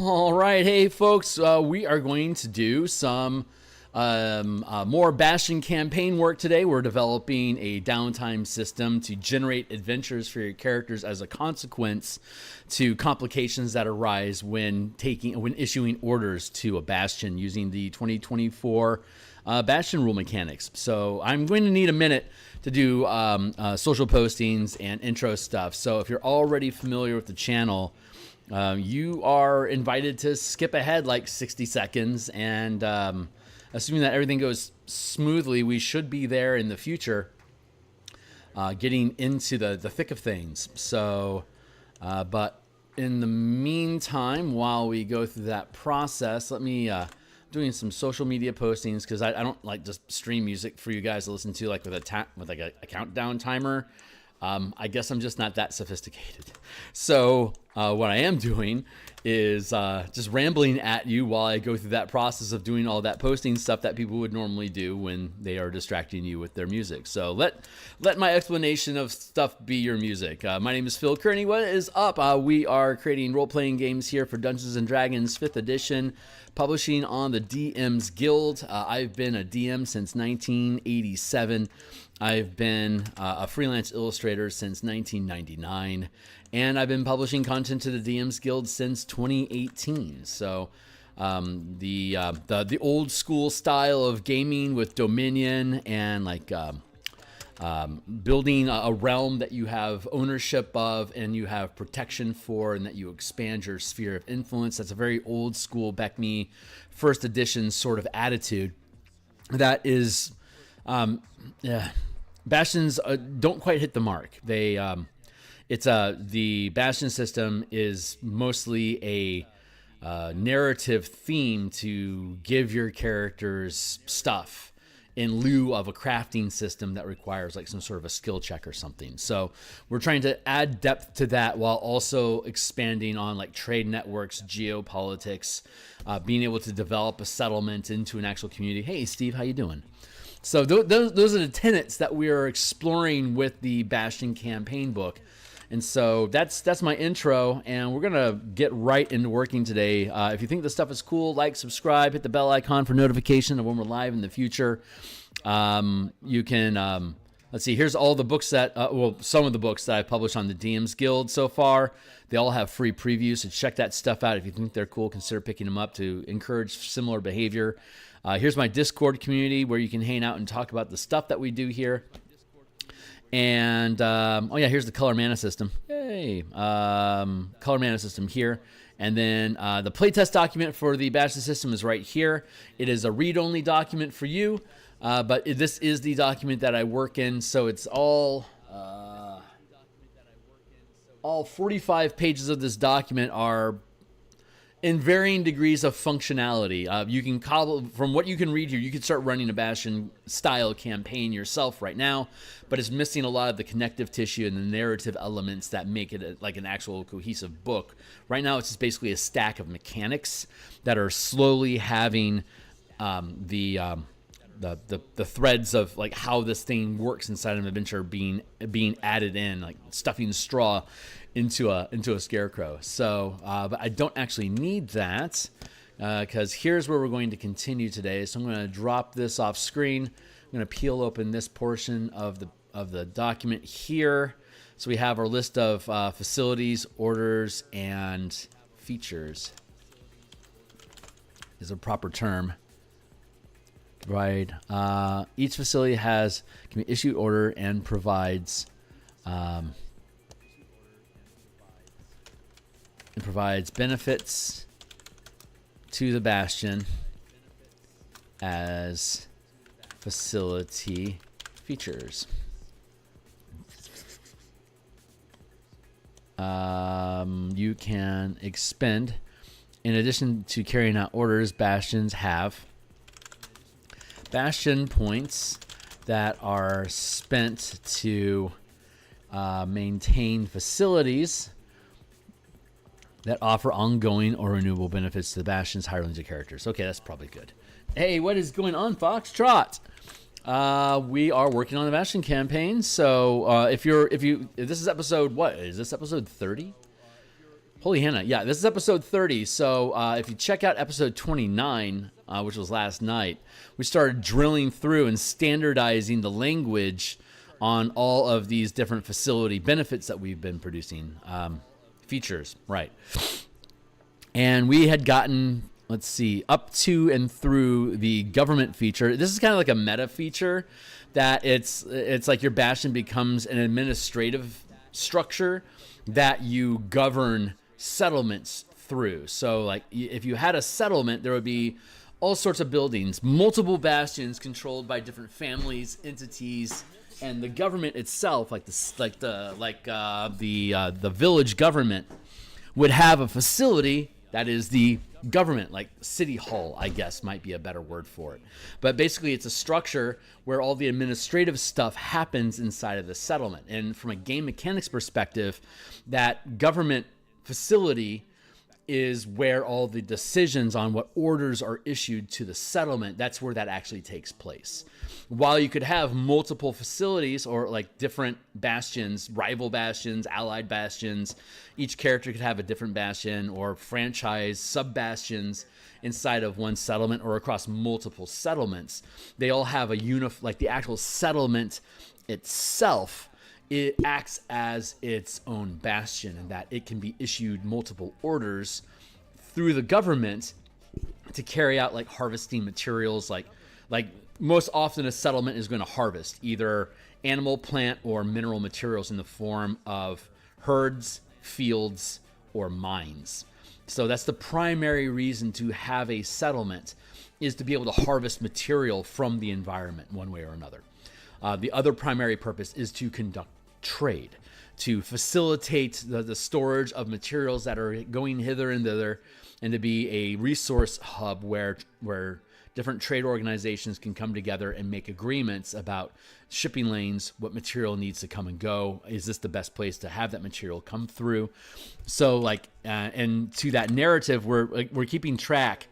All right, hey folks, we are going to do some more Bastion campaign work today. We're developing a downtime system to generate adventures for your characters as a consequence to complications that arise when issuing orders to a Bastion using the 2024 Bastion rule mechanics. So I'm going to need a minute to do social postings and intro stuff. So if you're already familiar with the channel, you are invited to skip ahead like 60 seconds, and assuming that everything goes smoothly, we should be there in the future, getting into the thick of things. So, but in the meantime, while we go through that process, let me doing some social media postings, because I don't like just stream music for you guys to listen to like with a countdown timer. I guess I'm just not that sophisticated. So what I am doing is just rambling at you while I go through that process of doing all that posting stuff that people would normally do when they are distracting you with their music. So let my explanation of stuff be your music. My name is Phil Kearney. What is up? We are creating role-playing games here for Dungeons & Dragons 5th edition, publishing on the DMsGuild. I've been a DM since 1987. I've been a freelance illustrator since 1999, and I've been publishing content to the DMsGuild since 2018. So the old school style of gaming with Dominion and like building a realm that you have ownership of and you have protection for, and that you expand your sphere of influence. That's a very old school BECME first edition sort of attitude. That is, Bastions don't quite hit the mark. They, the Bastion system is mostly a narrative theme to give your characters stuff in lieu of a crafting system that requires like some sort of a skill check or something. So we're trying to add depth to that while also expanding on like trade networks, geopolitics, being able to develop a settlement into an actual community. Hey, Steve, how you doing? So those are the tenets that we are exploring with the Bastion campaign book. And so that's my intro, and we're going to get right into working today. If you think this stuff is cool, like, subscribe, hit the bell icon for notification of when we're live in the future. You can, let's see, here's all the books that, some of the books that I published on the DMsGuild so far. They all have free previews, so check that stuff out. If you think they're cool, consider picking them up to encourage similar behavior. Here's my Discord community where you can hang out and talk about the stuff that we do here. And, here's the color mana system. Yay. Color mana system here. And then the playtest document for the Bastion system is right here. It is a read-only document for you, but this is the document that I work in, so it's all 45 pages of this document are in varying degrees of functionality. You can cobble, from what you can read here, you could start running a Bastion style campaign yourself right now, but it's missing a lot of the connective tissue and the narrative elements that make it like an actual cohesive book. Right now, it's just basically a stack of mechanics that are slowly having the threads of like how this thing works inside an adventure being added in, like stuffing straw into a scarecrow. So, but I don't actually need that because here's where we're going to continue today. So I'm going to drop this off screen. I'm going to peel open this portion of the document here. So we have our list of facilities, orders, and features is a proper term. Right. Each facility can be issued order and provides benefits to the Bastion as facility features. You can expend, in addition to carrying out orders, Bastions have Bastion points that are spent to maintain facilities that offer ongoing or renewable benefits to the Bastion's higher range of characters. Okay, that's probably good. Hey, what is going on, Foxtrot? We are working on the Bastion campaign. So if this is episode, what is this, episode 30? Holy Hannah. Yeah, this is episode 30. So if you check out episode 29, which was last night, we started drilling through and standardizing the language on all of these different facility benefits that we've been producing. Features, right. And we had gotten, let's see, up to and through the government feature. This is kind of like a meta feature that it's like your Bastion becomes an administrative structure that you govern settlements through. So like if you had a settlement, there would be all sorts of buildings, multiple bastions controlled by different families, entities, and the government itself, the village government, would have a facility that is the government, like city hall, I guess might be a better word for it. But basically it's a structure where all the administrative stuff happens inside of the settlement. And from a game mechanics perspective, that government facility is where all the decisions on what orders are issued to the settlement, that's where that actually takes place. While you could have multiple facilities or like different bastions, rival bastions, allied bastions, each character could have a different bastion or franchise sub-bastions inside of one settlement or across multiple settlements. They all have a like the actual settlement itself, it acts as its own bastion, and that it can be issued multiple orders through the government to carry out like harvesting materials. Like most often a settlement is going to harvest either animal, plant, or mineral materials in the form of herds, fields, or mines. So that's the primary reason to have a settlement, is to be able to harvest material from the environment one way or another. The other primary purpose is to conduct trade, to facilitate the storage of materials that are going hither and thither, and to be a resource hub where different trade organizations can come together and make agreements about shipping lanes, what material needs to come and go. Is this the best place to have that material come through? So and to that narrative, we're keeping track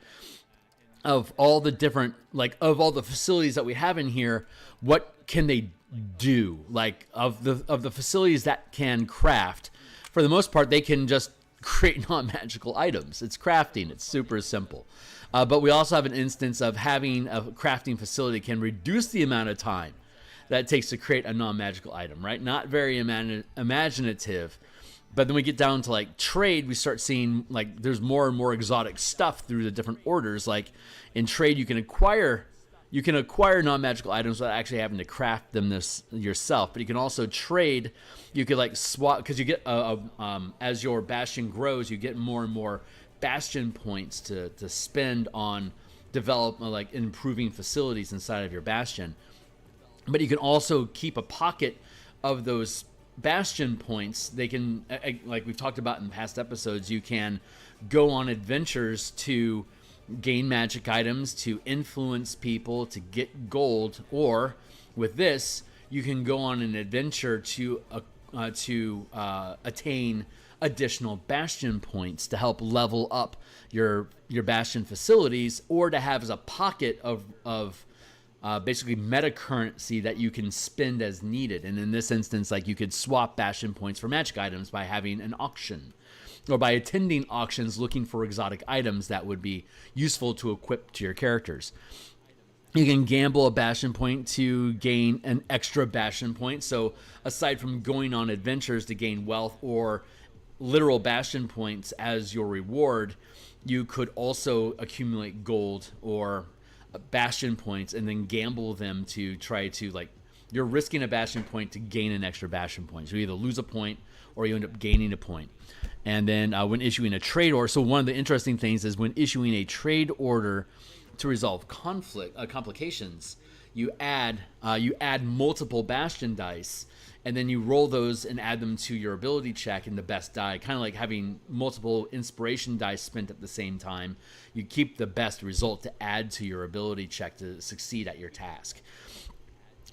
of all the different, of all the facilities that we have in here. What can they do? Of the facilities that can craft, for the most part, they can just create non-magical items. It's crafting. It's super simple. But we also have an instance of having a crafting facility can reduce the amount of time that it takes to create a non-magical item, right? Not very imaginative. But then we get down to trade, we start seeing there's more and more exotic stuff through the different orders. Like in trade, you can acquire non-magical items without actually having to craft them yourself. But you can also trade. You could swap, because you get as your bastion grows, you get more and more bastion points to spend on development, improving facilities inside of your bastion. But you can also keep a pocket of those bastion points. They can, like we've talked about in past episodes, you can go on adventures to gain magic items, to influence people, to get gold, or with this, you can go on an adventure to attain additional bastion points to help level up your bastion facilities, or to have as a pocket of basically meta currency that you can spend as needed. And in this instance, you could swap bastion points for magic items by having an auction, or by attending auctions looking for exotic items that would be useful to equip to your characters. You can gamble a bastion point to gain an extra bastion point. So aside from going on adventures to gain wealth or literal bastion points as your reward, you could also accumulate gold or bastion points and then gamble them to try to, you're risking a bastion point to gain an extra bastion point. So you either lose a point or you end up gaining a point. And then when issuing a trade order, so one of the interesting things is when issuing a trade order to resolve complications, you add multiple bastion dice, and then you roll those and add them to your ability check in the best die, kind of like having multiple inspiration dice spent at the same time. You keep the best result to add to your ability check to succeed at your task.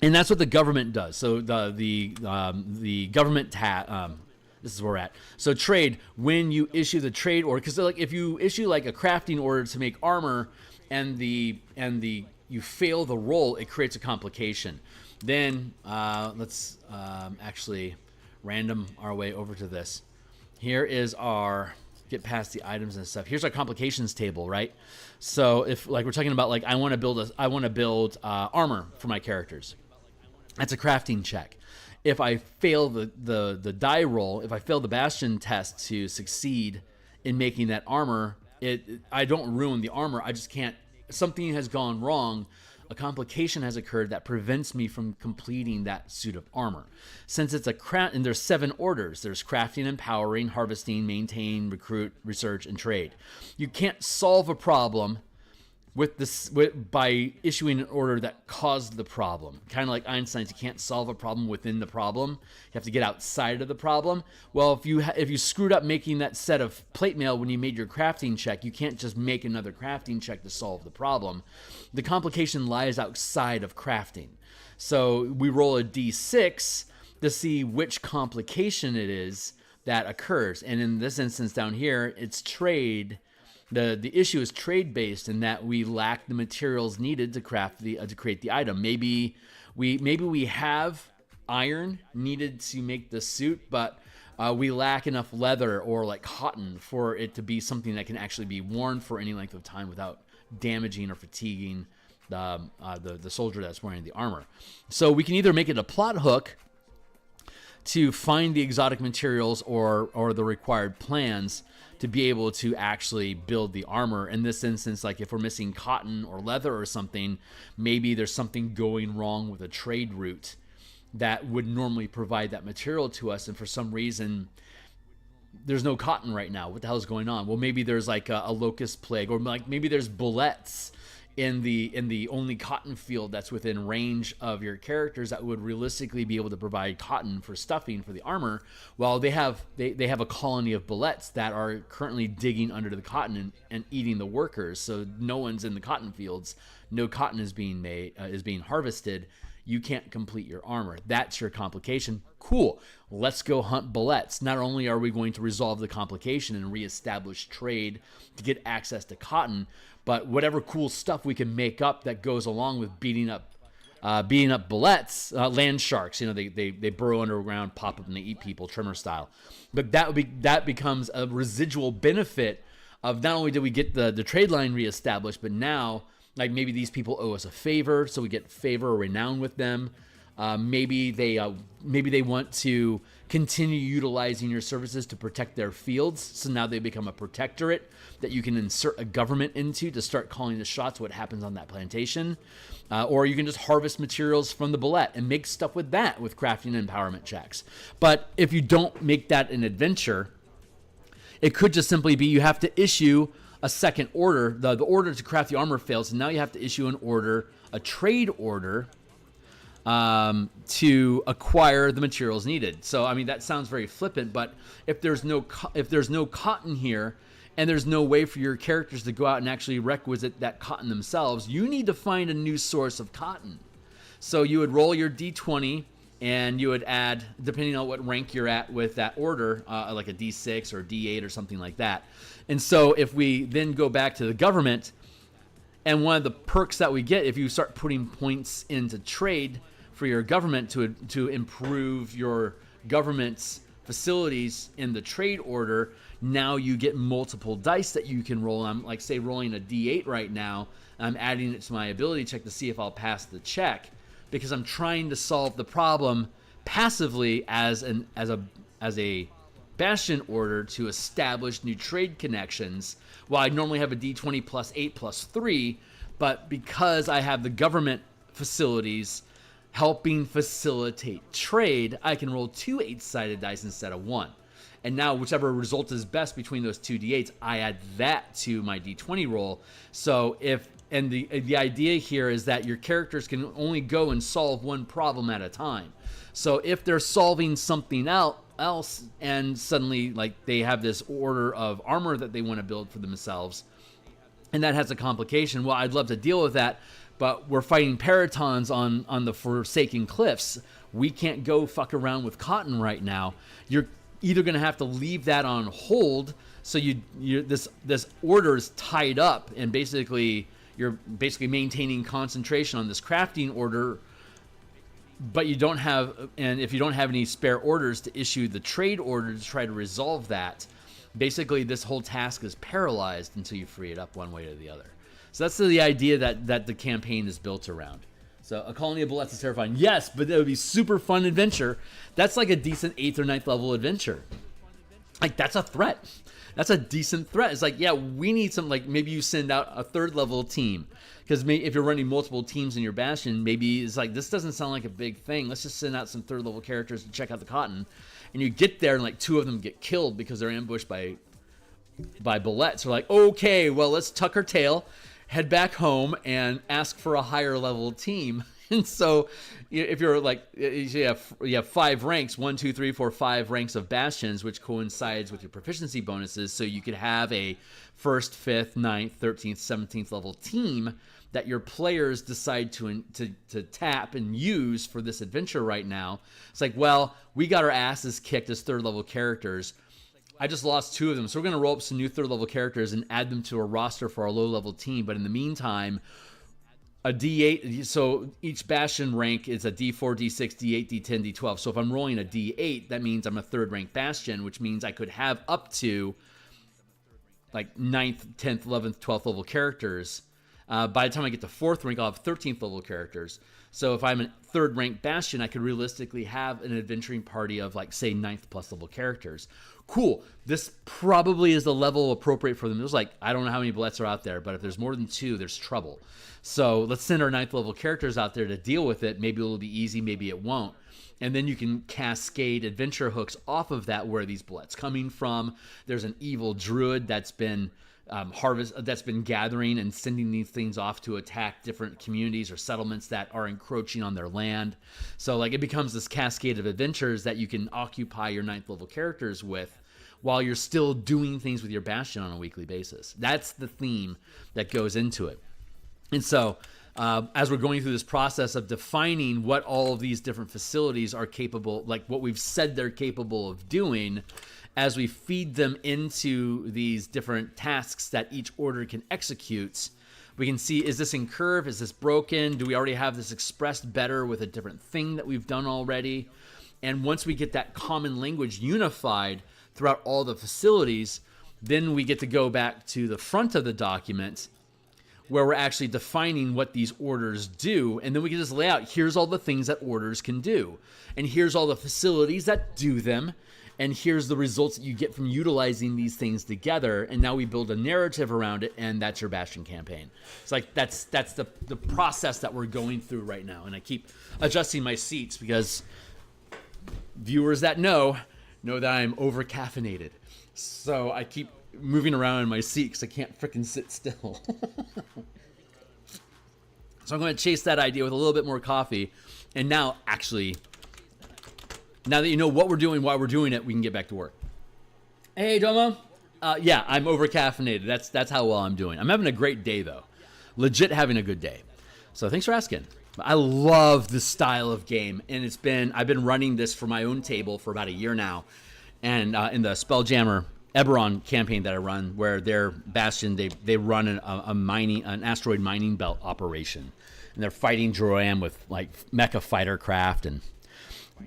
And that's what the government does. So the government this is where we're at. So trade, when you issue the trade order, because if you issue a crafting order to make armor and you fail the roll, it creates a complication. Then let's actually random our way over to this. Here is our get past the items and stuff. Here's our complications table, right? So if like we're talking about like I want to build armor for my characters. That's a crafting check. If I fail the die roll, if I fail the Bastion test to succeed in making that armor, I don't ruin the armor. I just can't. Something has gone wrong. A complication has occurred that prevents me from completing that suit of armor. Since it's a craft, and there's 7 orders. There's crafting, empowering, harvesting, maintain, recruit, research, and trade. You can't solve a problem by issuing an order that caused the problem. Kind of like Einstein's, you can't solve a problem within the problem. You have to get outside of the problem. Well, if you screwed up making that set of plate mail when you made your crafting check, you can't just make another crafting check to solve the problem. The complication lies outside of crafting. So we roll a d6 to see which complication it is that occurs. And in this instance down here, it's trade. The issue is trade based in that we lack the materials needed to craft to create the item. Maybe we have iron needed to make the suit, but we lack enough leather or like cotton for it to be something that can actually be worn for any length of time without damaging or fatiguing the soldier that's wearing the armor. So we can either make it a plot hook to find the exotic materials or the required plans to be able to actually build the armor. In this instance, like if we're missing cotton or leather or something, maybe there's something going wrong with a trade route that would normally provide that material to us, and for some reason there's no cotton right now. What the hell is going on? Well, maybe there's like a locust plague, or like maybe there's bullets in the only cotton field that's within range of your characters that would realistically be able to provide cotton for stuffing for the armor. Well, they have a colony of bullets that are currently digging under the cotton and eating the workers. So no one's in the cotton fields. No cotton is being harvested. You can't complete your armor. That's your complication. Cool. Let's go hunt bullets. Not only are we going to resolve the complication and reestablish trade to get access to cotton, but whatever cool stuff we can make up that goes along with beating up bullets, land sharks. You know, they burrow underground, pop up, and they eat people, Tremor style. But that becomes a residual benefit of not only did we get the trade line reestablished, but now like maybe these people owe us a favor, so we get favor or renown with them. Maybe they want to continue utilizing your services to protect their fields, so now they become a protectorate that you can insert a government into to start calling the shots what happens on that plantation. Or you can just harvest materials from the bullet and make stuff with that with crafting and empowerment checks. But if you don't make that an adventure, it could just simply be you have to issue a second order. The order to craft the armor fails, and now you have to issue an order, a trade order, to acquire the materials needed. So I mean that sounds very flippant, but if there's no cotton here, and there's no way for your characters to go out and actually requisite that cotton themselves, you need to find a new source of cotton. So you would roll your d20, and you would add, depending on what rank you're at with that order, like a d6 or d8 or something like that. And so if we then go back to the government, and one of the perks that we get if you start putting points into trade for your government to improve your government's facilities in the trade order, now you get multiple dice that you can roll. I'm like, say, rolling a d8 right now. I'm adding it to my ability check to see if I'll pass the check, because I'm trying to solve the problem passively as a Bastion order to establish new trade connections. Well, I normally have a d20 plus 8 plus 3, but because I have the government facilities helping facilitate trade, I can roll 2 8-sided dice instead of 1. And now whichever result is best between those 2 d8s, I add that to my d20 roll. So the idea here is that your characters can only go and solve one problem at a time. So if they're solving something else and suddenly like they have this order of armor that they want to build for themselves, and that has a complication, well, I'd love to deal with that, but we're fighting Paratons on the Forsaken Cliffs. We can't go fuck around with cotton right now. You're either going to have to leave that on hold, so this order is tied up, and you're basically maintaining concentration on this crafting order, but you don't have, and if you don't have any spare orders to issue the trade order to try to resolve that, basically this whole task is paralyzed until you free it up one way or the other. So that's the idea that the campaign is built around. So a colony of bullets is terrifying. Yes, but it would be super fun adventure. That's like a decent 8th or 9th level adventure. Like, that's a threat. That's a decent threat. It's like, yeah, we need some, like, maybe you send out a 3rd level team. Because if you're running multiple teams in your Bastion, maybe it's like, this doesn't sound like a big thing. Let's just send out some 3rd level characters to check out the cotton. And you get there and like 2 of them get killed because they're ambushed by bullets. So like, okay, well, let's tuck our tail, head back home, and ask for a higher level team. And so if you're like, you have 5 ranks, 1, 2, 3, 4, 5 ranks of Bastions, which coincides with your proficiency bonuses. So you could have a 1st, 5th, 9th, 13th, 17th level team that your players decide to tap and use for this adventure right now. It's like, well, we got our asses kicked as 3rd level characters. I just lost 2 of them, so we're going to roll up some new 3rd level characters and add them to a roster for our low level team. But in the meantime, a D8, so each Bastion rank is a D4, D6, D8, D10, D12. So if I'm rolling a D8, that means I'm a 3rd rank Bastion, which means I could have up to like 9th, 10th, 11th, 12th level characters. By the time I get to 4th rank, I'll have 13th level characters. So if I'm a 3rd rank Bastion, I could realistically have an adventuring party of like, say, 9th plus level characters. Cool. This probably is the level appropriate for them. There's like, I don't know how many bullets are out there, but if there's more than 2, there's trouble. So let's send our 9th level characters out there to deal with it. Maybe it'll be easy, maybe it won't. And then you can cascade adventure hooks off of that, where these bullets coming from. There's an evil druid that's been that's been gathering and sending these things off to attack different communities or settlements that are encroaching on their land. So like, it becomes this cascade of adventures that you can occupy your 9th level characters with while you're still doing things with your Bastion on a weekly basis. That's the theme that goes into it. And so as we're going through this process of defining what all of these different facilities are capable, like what we've said they're capable of doing, as we feed them into these different tasks that each order can execute, we can see, is this in curve? Is this broken? Do we already have this expressed better with a different thing that we've done already? And once we get that common language unified throughout all the facilities, then we get to go back to the front of the document where we're actually defining what these orders do. And then we can just lay out, here's all the things that orders can do. And here's all the facilities that do them. And here's the results that you get from utilizing these things together. And now we build a narrative around it, and that's your Bastion campaign. It's like, that's the process that we're going through right now. And I keep adjusting my seats because viewers that know that I'm over caffeinated. So I keep moving around in my seat because I can't freaking sit still. So I'm going to chase that idea with a little bit more coffee. And now, actually, now that you know what we're doing, why we're doing it, we can get back to work. Hey, Domo. Yeah, I'm over caffeinated. That's how well I'm doing. I'm having a great day, though. Legit having a good day. So thanks for asking. I love this style of game, and I've been running this for my own table for about a year now, and in the Spelljammer Eberron campaign that I run, where their Bastion, they run an asteroid mining belt operation, and they're fighting Droam with like mecha fighter craft and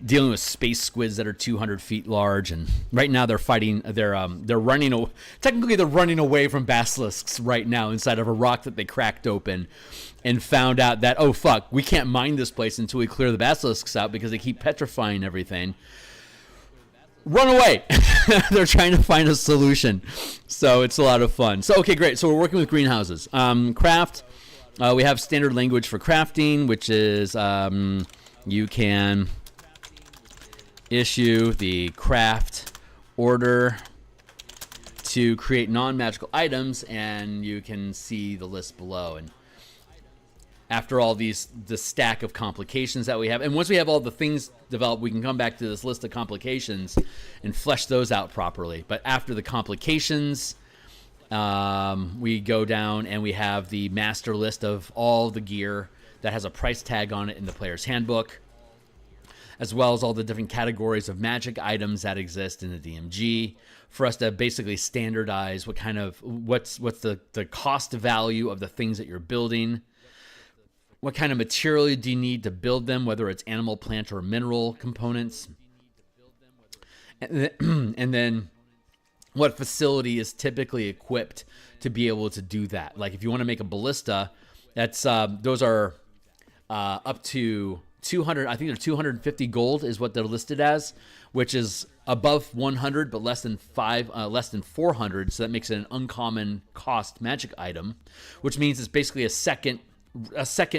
dealing with space squids that are 200 feet large. And right now they're running away from basilisks right now inside of a rock that they cracked open and found out that, oh fuck, we can't mine this place until we clear the basilisks out because they keep petrifying everything. Run away. They're trying to find a solution. So it's a lot of fun. So, okay, great. So we're working with greenhouses. Craft, we have standard language for crafting, which is you can issue the craft order to create non-magical items, and you can see the list below. And after all the stack of complications that we have, and once we have all the things developed, we can come back to this list of complications and flesh those out properly. But after the complications, we go down and we have the master list of all the gear that has a price tag on it in the player's handbook, as well as all the different categories of magic items that exist in the DMG, for us to basically standardize what's the cost value of the things that you're building. What kind of material do you need to build them, whether it's animal, plant, or mineral components? And then what facility is typically equipped to be able to do that. Like if you want to make a ballista, that's those are up to 200. I think they're 250 gold is what they're listed as, which is above 100 but less than 400. So that makes it an uncommon cost magic item, which means it's basically a second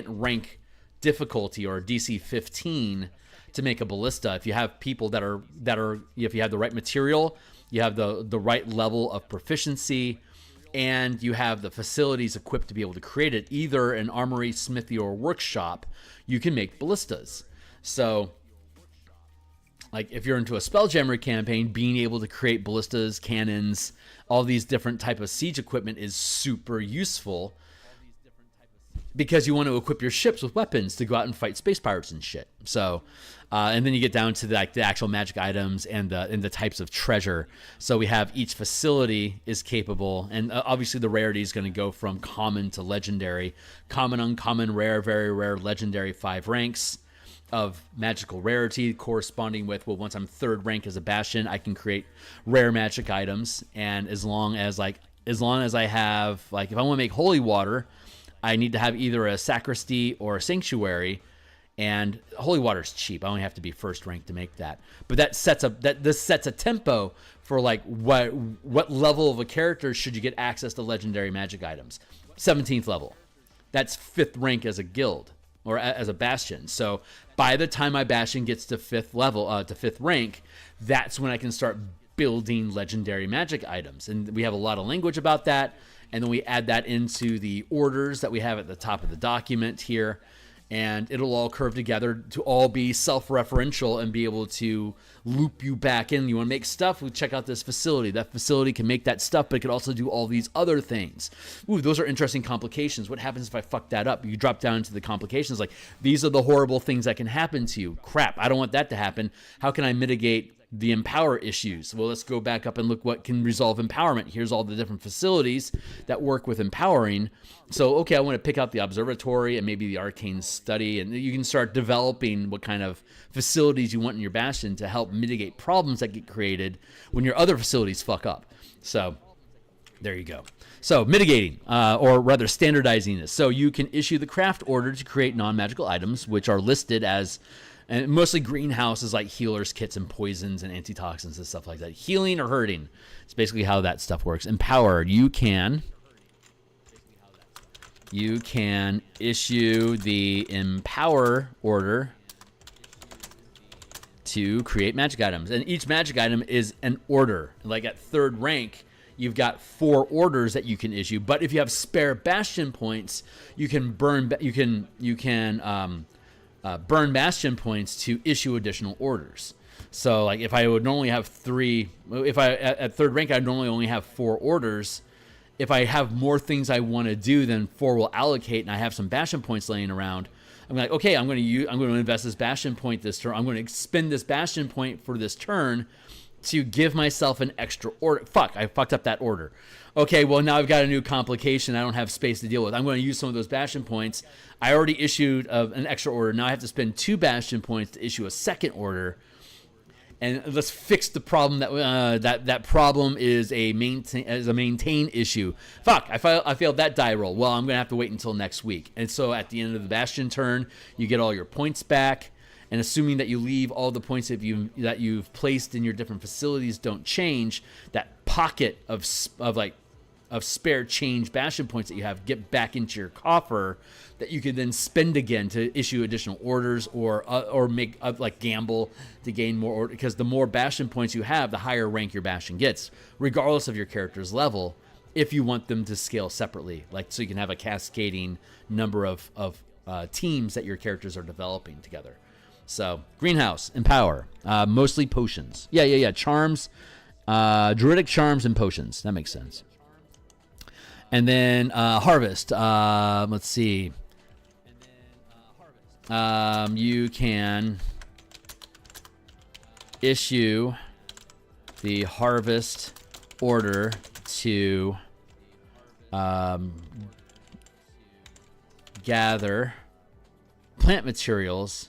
rank difficulty, or DC 15, to make a ballista. If you have people that are if you have the right material, you have the right level of proficiency, and you have the facilities equipped to be able to create it, either an armory, smithy, or workshop, you can make ballistas. So like if you're into a Spelljammer campaign, being able to create ballistas, cannons, all these different type of siege equipment is super useful, because you want to equip your ships with weapons to go out and fight space pirates and shit. So, and then you get down to the actual magic items and the types of treasure. So we have each facility is capable, and obviously the rarity is going to go from common to legendary. Common, uncommon, rare, very rare, legendary, 5 ranks of magical rarity, corresponding with, well, once I'm 3rd rank as a Bastion, I can create rare magic items. And as long as I have, like, if I want to make holy water, I need to have either a sacristy or a sanctuary, and holy water is cheap. I only have to be 1st rank to make that. But this sets a tempo for like what level of a character should you get access to legendary magic items. 17th level. That's 5th rank as a guild or as a Bastion. So by the time my Bastion gets to 5th level, to 5th rank, that's when I can start building legendary magic items. And we have a lot of language about that. And then we add that into the orders that we have at the top of the document here. And it'll all curve together to all be self-referential and be able to loop you back in. You want to make stuff? We check out this facility. That facility can make that stuff, but it can also do all these other things. Ooh, those are interesting complications. What happens if I fuck that up? You drop down to the complications. Like, these are the horrible things that can happen to you. Crap, I don't want that to happen. How can I mitigate the empower issues? Well, let's go back up and look what can resolve empowerment. Here's all the different facilities that work with empowering. So, okay, I want to pick out the observatory and maybe the arcane study, and you can start developing what kind of facilities you want in your Bastion to help mitigate problems that get created when your other facilities fuck up. So there you go. So mitigating, or rather standardizing this. So you can issue the craft order to create non-magical items, which are listed as, and mostly greenhouses, like healers, kits, and poisons and antitoxins and stuff like that. Healing or hurting. It's basically how that stuff works. Empowered. You can issue the empower order to create magic items. And each magic item is an order. Like at 3rd rank, you've got 4 orders that you can issue. But if you have spare Bastion points, you can burn Bastion points to issue additional orders. So like if I would normally have 3, if I at 3rd rank, I'd normally only have 4 orders. If I have more things I want to do, then 4 will allocate, and I have some Bastion points laying around. I'm like, okay, I'm going to invest this Bastion point this turn. I'm going to expend this Bastion point for this turn to give myself an extra order. Fuck, I fucked up that order. Okay, well, now I've got a new complication I don't have space to deal with. I'm going to use some of those Bastion points. I already issued an extra order. Now I have to spend 2 Bastion points to issue a second order. And let's fix the problem that problem is a maintain issue. Fuck, I failed that die roll. Well, I'm going to have to wait until next week. And so at the end of the Bastion turn, you get all your points back. And assuming that you leave all the points that you've placed in your different facilities don't change, that pocket of spare change Bastion points that you have get back into your coffer that you can then spend again to issue additional orders or make like gamble to gain more order, because the more Bastion points you have, the higher rank your Bastion gets, regardless of your character's level, if you want them to scale separately, like so you can have a cascading number of teams that your characters are developing together. So greenhouse, empower, mostly potions. Yeah. Charms, druidic charms and potions. That makes sense. And then harvest. Let's see. You can issue the harvest order to gather plant materials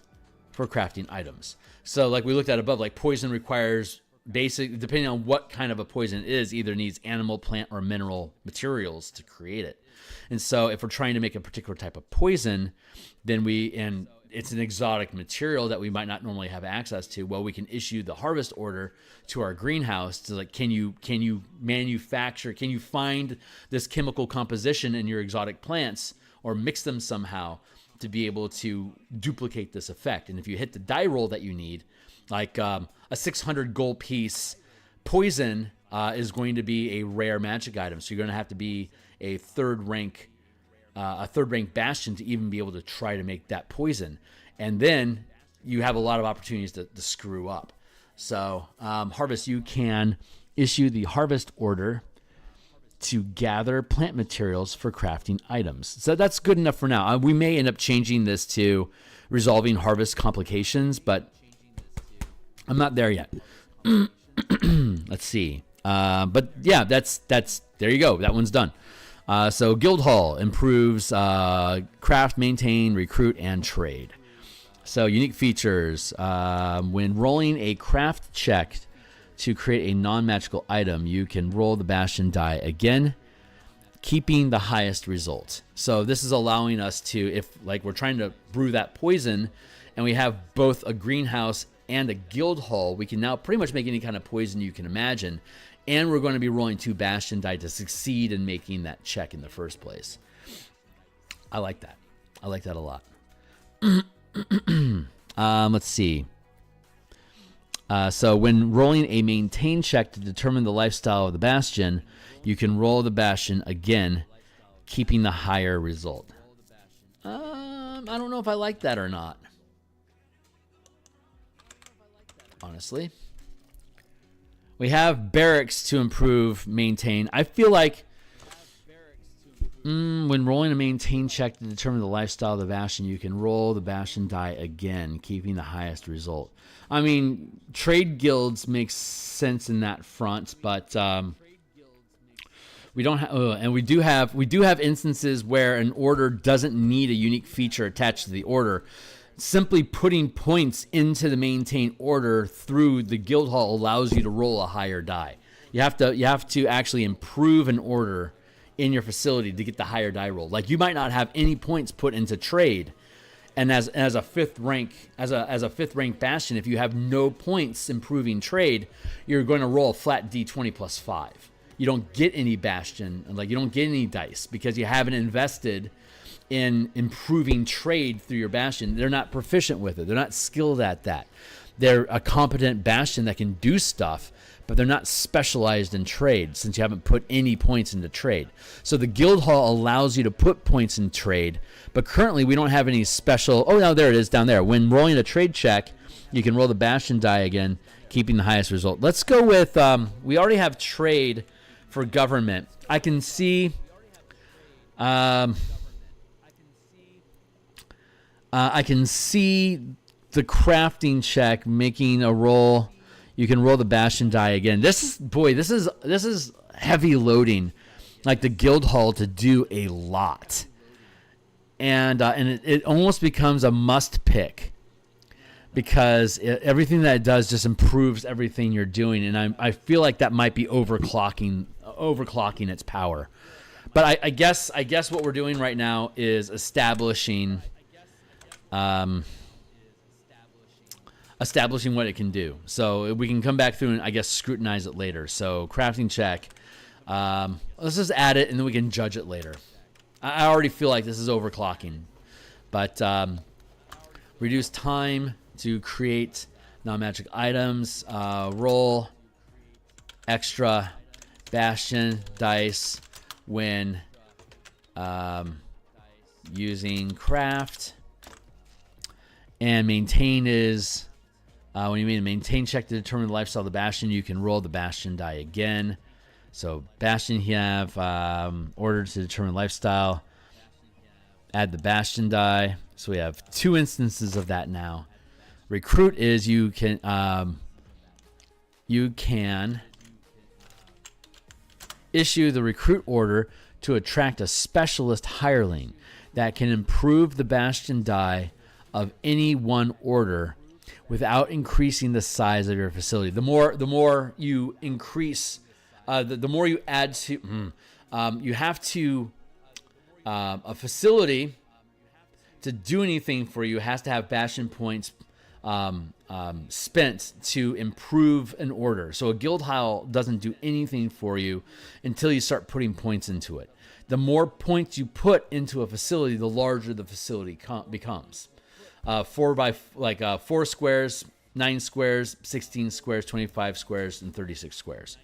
for crafting items. So like we looked at above, like poison requires depending on what kind of a poison it is, either needs animal, plant, or mineral materials to create it. And so if we're trying to make a particular type of poison, then it's an exotic material that we might not normally have access to. Well, we can issue the harvest order to our greenhouse to like, can you find this chemical composition in your exotic plants or mix them somehow to be able to duplicate this effect. And if you hit the die roll that you need, like a 600 gold piece poison is going to be a rare magic item. So you're going to have to be a third rank bastion to even be able to try to make that poison. And then you have a lot of opportunities to screw up. So harvest, you can issue the harvest order to gather plant materials for crafting items. So that's good enough for now. We may end up changing this to resolving harvest complications, but I'm not there yet. Let's see. But yeah, that's there you go. That one's done. So Guild Hall improves craft, maintain, recruit, and trade. So unique features. When rolling a craft check to create a non-magical item, you can roll the Bastion die again, keeping the highest result. So this is allowing us to, if like we're trying to brew that poison and we have both a greenhouse and a guild hall, we can now pretty much make any kind of poison you can imagine. And we're going to be rolling 2 Bastion die to succeed in making that check in the first place. I like that. I like that a lot. Let's see. So when rolling a maintain check to determine the lifestyle of the Bastion, you can roll the Bastion again, keeping the higher result. I don't know if I like that or not. Honestly. We have barracks to improve maintain. I feel like when rolling a maintain check to determine the lifestyle of the Bastion, you can roll the Bastion die again, keeping the highest result. I mean, trade guilds makes sense in that front, but we don't have, and we do have instances where an order doesn't need a unique feature attached to the order. Simply putting points into the maintain order through the guild hall allows you to roll a higher die. You have to actually improve an order in your facility to get the higher die roll. Like you might not have any points put into trade, and as a fifth rank bastion, if you have no points improving trade, you're going to roll a flat D20 plus 5. You don't get any bastion, like you don't get any dice because you haven't invested in improving trade through your bastion. They're not proficient with it. They're not skilled at that. They're a competent bastion that can do stuff, but they're not specialized in trade since you haven't put any points into trade. So the guild hall allows you to put points in trade, but currently we don't have any special. Oh, no, there it is down there. When rolling a trade check, you can roll the bastion die again, keeping the highest result. Let's go with, we already have trade for government. I can see, the crafting check making a roll. You can roll the Bastion die again. This is heavy loading, like the guild hall to do a lot, and it almost becomes a must pick because everything that it does just improves everything you're doing, and I feel like that might be overclocking its power. But I guess what we're doing right now is establishing what it can do. So we can come back through and I guess scrutinize it later. So crafting check. Let's just add it and then we can judge it later. I already feel like this is overclocking. But reduce time to create non-magic items. Roll extra Bastion dice when using craft. And maintain is, when you mean a maintain check to determine the lifestyle of the Bastion, you can roll the Bastion die again. So Bastion, you have order to determine lifestyle. Add the Bastion die. So we have 2 instances of that now. Recruit is you can issue the recruit order to attract a specialist hireling that can improve the Bastion die of any one order without increasing the size of your facility. The more you increase, the more you add to, you have to, a facility to do anything for you has to have bastion points spent to improve an order. So a guild hall doesn't do anything for you until you start putting points into it. The more points you put into a facility, the larger the facility becomes. 4 squares, 9 squares, 16 squares, 25 squares, and 36 squares.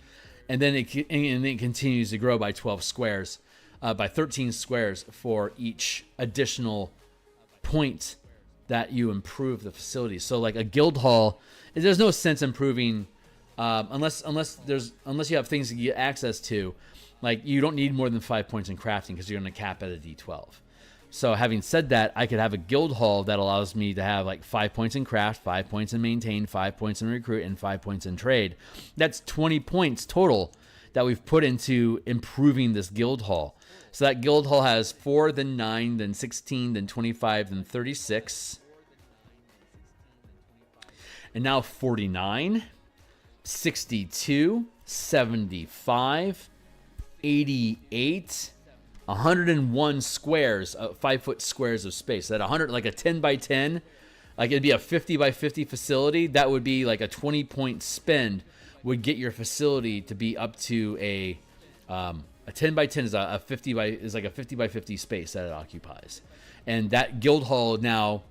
And then it continues to grow by 12 squares, by 13 squares for each additional point that you improve the facility. So like a guild hall, there's no sense improving unless you have things to get access to. Like you don't need more than 5 points in crafting because you're going to cap at a D12. So having said that, I could have a guild hall that allows me to have like 5 points in craft, 5 points in maintain, 5 points in recruit, and 5 points in trade. That's 20 points total that we've put into improving this guild hall. So that guild hall has 4, then 9, then 16, then 25, then 36. And now 49, 62, 75, 88, 101 squares, 5-foot squares of space. So that 100, like a 10 by 10, like it'd be a 50 by 50 facility. That would be like a 20-point spend would get your facility to be up to a 10 by 10 is a 50 by 50 space that it occupies. And that guild hall now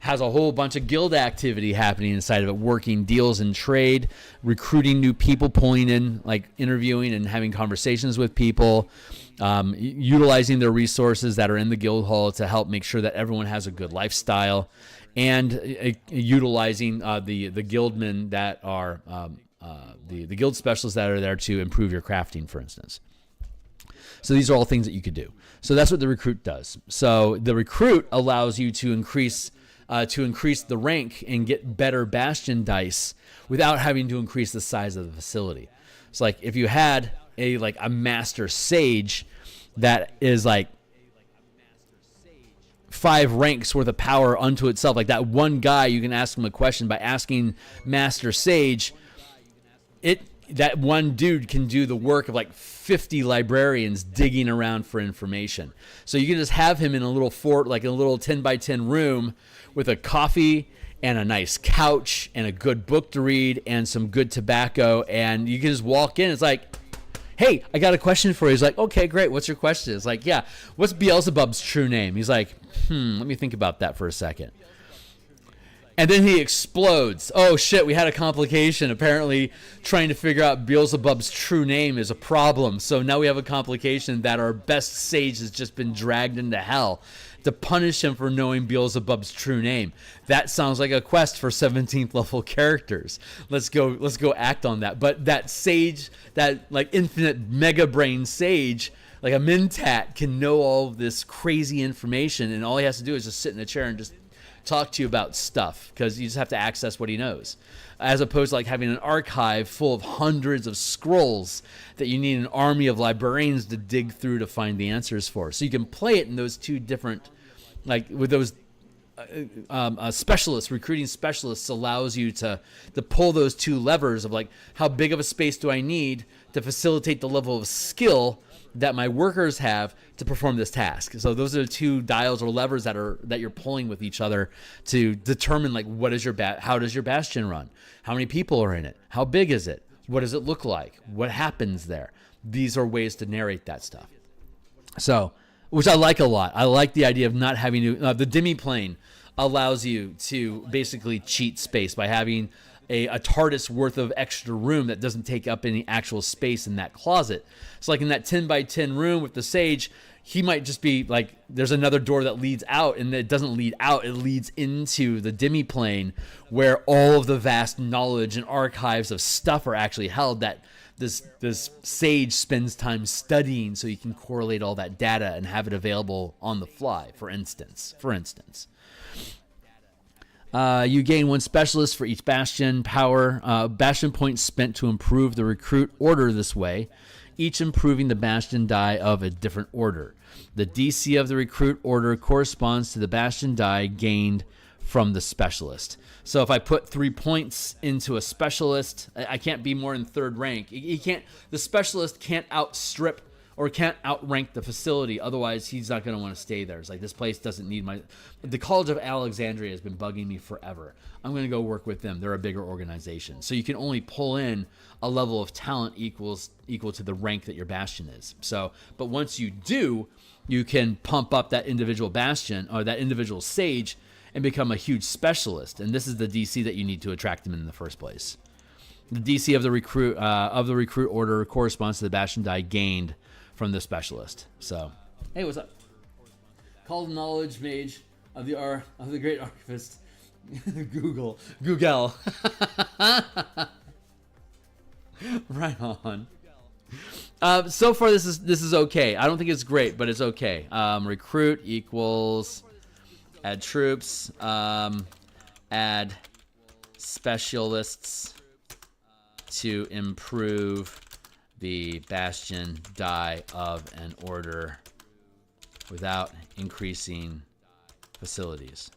has a whole bunch of guild activity happening inside of it, working deals and trade, recruiting new people, pulling in, like interviewing and having conversations with people, utilizing their resources that are in the guild hall to help make sure that everyone has a good lifestyle, and utilizing the guildmen that are the guild specialists that are there to improve your crafting, for instance. So these are all things that you could do. So that's what the recruit does. So the recruit allows you to increase the rank and get better bastion dice without having to increase the size of the facility. It's like if you had a master sage that is like 5 ranks worth of power unto itself, like that one guy, you can ask him a question by asking Master Sage. That one dude can do the work of like 50 librarians digging around for information. So you can just have him in a little fort, like in a little 10 by 10 room with a coffee and a nice couch and a good book to read and some good tobacco. And you can just walk in. It's like, hey, I got a question for you. He's like, okay, great. What's your question? It's like, yeah, what's Beelzebub's true name? He's like, let me think about that for a second. And then he explodes. Oh, shit, we had a complication. Apparently, trying to figure out Beelzebub's true name is a problem. So now we have a complication that our best sage has just been dragged into hell to punish him for knowing Beelzebub's true name. That sounds like a quest for 17th level characters. Let's go act on that. But that sage, that like infinite mega brain sage, like a Mentat, can know all of this crazy information, and all he has to do is just sit in a chair and just talk to you about stuff, because you just have to access what he knows, as opposed to like having an archive full of hundreds of scrolls that you need an army of librarians to dig through to find the answers for. So you can play it in those two different, like with those specialists. Recruiting specialists allows you to pull those two levers of like, how big of a space do I need to facilitate the level of skill that my workers have to perform this task. So those are the two dials or levers that you're pulling with each other to determine like, what is how does your bastion run? How many people are in it? How big is it? What does it look like? What happens there? These are ways to narrate that stuff. So, which I like a lot. I like the idea of not having to, the demi-plane allows you to basically cheat space by having a TARDIS worth of extra room that doesn't take up any actual space in that closet. So like in that 10 by 10 room with the sage, he might just be like, there's another door that leads out, and it doesn't lead out, it leads into the demi-plane where all of the vast knowledge and archives of stuff are actually held that this sage spends time studying, so you can correlate all that data and have it available on the fly, for instance. You gain 1 specialist for each bastion power. Bastion points spent to improve the recruit order this way, each improving the bastion die of a different order. The DC of the recruit order corresponds to the bastion die gained from the specialist. So if I put 3 points into a specialist, I can't be more than third rank. The specialist can't outstrip or can't outrank the facility. Otherwise, he's not going to want to stay there. It's like, this place doesn't need the College of Alexandria has been bugging me forever. I'm going to go work with them. They're a bigger organization. So you can only pull in a level of talent equal to the rank that your bastion is. So, but once you do, you can pump up that individual bastion or that individual sage and become a huge specialist. And this is the DC that you need to attract them in the first place. The DC of the recruit order corresponds to the bastion die gained from the specialist. So, hey, what's up? Called knowledge mage of the great archivist. Google. Right on. So far, this is okay. I don't think it's great, but it's okay. Recruit equals add troops, add specialists to improve the bastion die of an order without increasing facilities.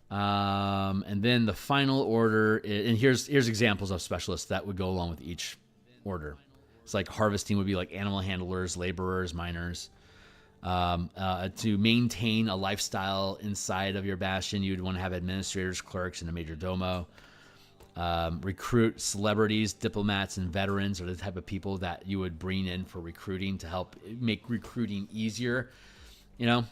And then the final order, and here's examples of specialists that would go along with each order. It's like harvesting would be like animal handlers, laborers, miners. To maintain a lifestyle inside of your bastion, you'd want to have administrators, clerks, and a major domo. Recruit celebrities, diplomats, and veterans are the type of people that you would bring in for recruiting to help make recruiting easier. Yeah.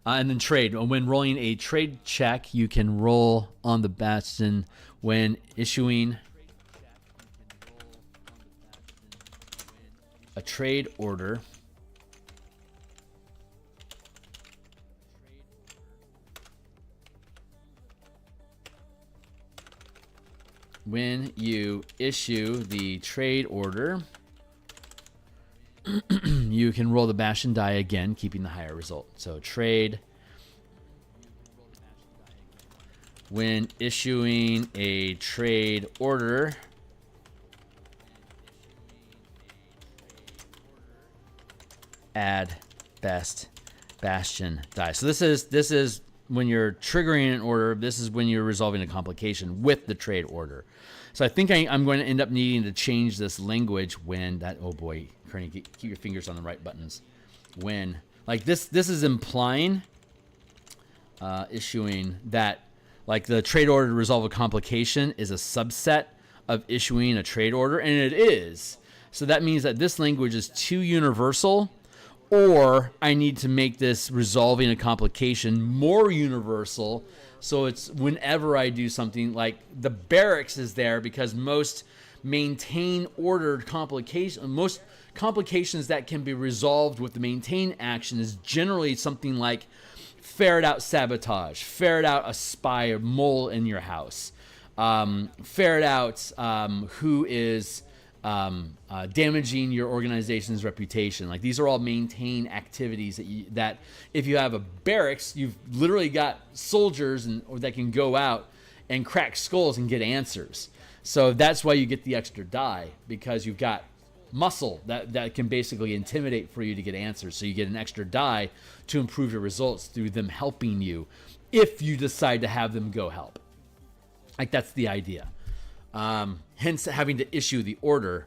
And then trade. When rolling a trade check, you can roll on the bastion when issuing a trade order. When you issue the trade order, you can roll the bastion die again, keeping the higher result. So trade. When issuing a trade order, add best bastion die. So this is when you're triggering an order. This is when you're resolving a complication with the trade order. So I think I'm going to end up needing to change this language when that, oh boy, Kearney, keep your fingers on the right buttons. When, like this is implying issuing that, like, the trade order to resolve a complication is a subset of issuing a trade order, and it is. So that means that this language is too universal, or I need to make this resolving a complication more universal. So it's whenever I do something, like the barracks is there because most maintain ordered most complications that can be resolved with the maintain action is generally something like ferret out sabotage, ferret out a spy or mole in your house, ferret out who is damaging your organization's reputation. Like, these are all maintain activities that if you have a barracks, you've literally got soldiers or that can go out and crack skulls and get answers. So that's why you get the extra die, because you've got muscle that can basically intimidate for you to get answers. So you get an extra die to improve your results through them helping you if you decide to have them go help. Like, that's the idea. Hence having to issue the order.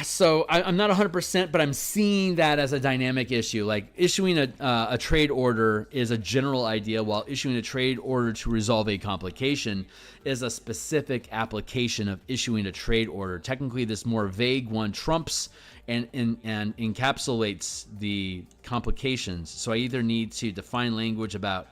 So I'm not 100%, but I'm seeing that as a dynamic issue. Like, issuing a trade order is a general idea, while issuing a trade order to resolve a complication is a specific application of issuing a trade order. Technically, this more vague one trumps and encapsulates the complications. So I either need to define language about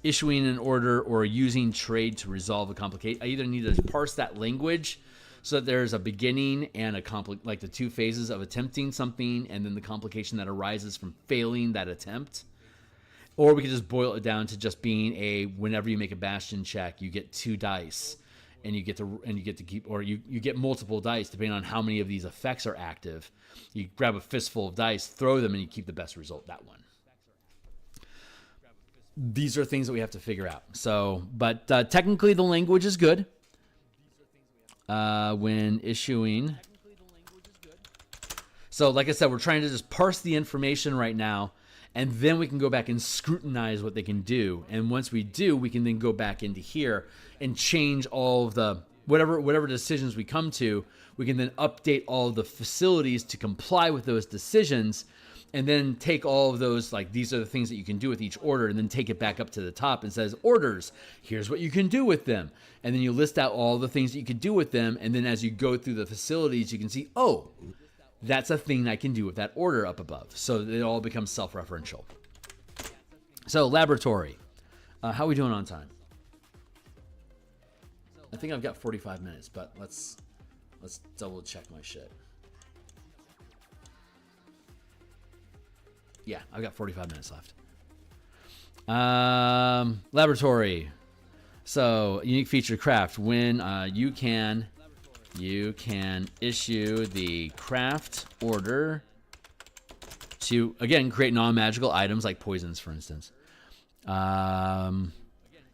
issuing an order or using trade to resolve a complication. I either need to parse that language so that there's a beginning and like the two phases of attempting something and then the complication that arises from failing that attempt. Or we could just boil it down to just being whenever you make a bastion check, you get 2 dice and you get to keep, or you get multiple dice depending on how many of these effects are active. You grab a fistful of dice, throw them, and you keep the best result, that one. These are things that we have to figure out. So, but technically the language is good. When issuing. So like I said, we're trying to just parse the information right now And then we can go back and scrutinize what they can do. And once we do, we can then go back into here and change all of the whatever decisions we come to. We can then update all of the facilities to comply with those decisions, and then take all of those, like, these are the things that you can do with each order, and then take it back up to the top and says, orders, here's what you can do with them. And then you list out all the things that you can do with them. And then as you go through the facilities, you can see, oh, that's a thing I can do with that order up above. So it all becomes self-referential. So laboratory, how are we doing on time? I think I've got 45 minutes, but let's double check my shit. Yeah, I've got 45 minutes left. Laboratory. So unique feature craft. When you can issue the craft order to, again, create non-magical items like poisons, for instance.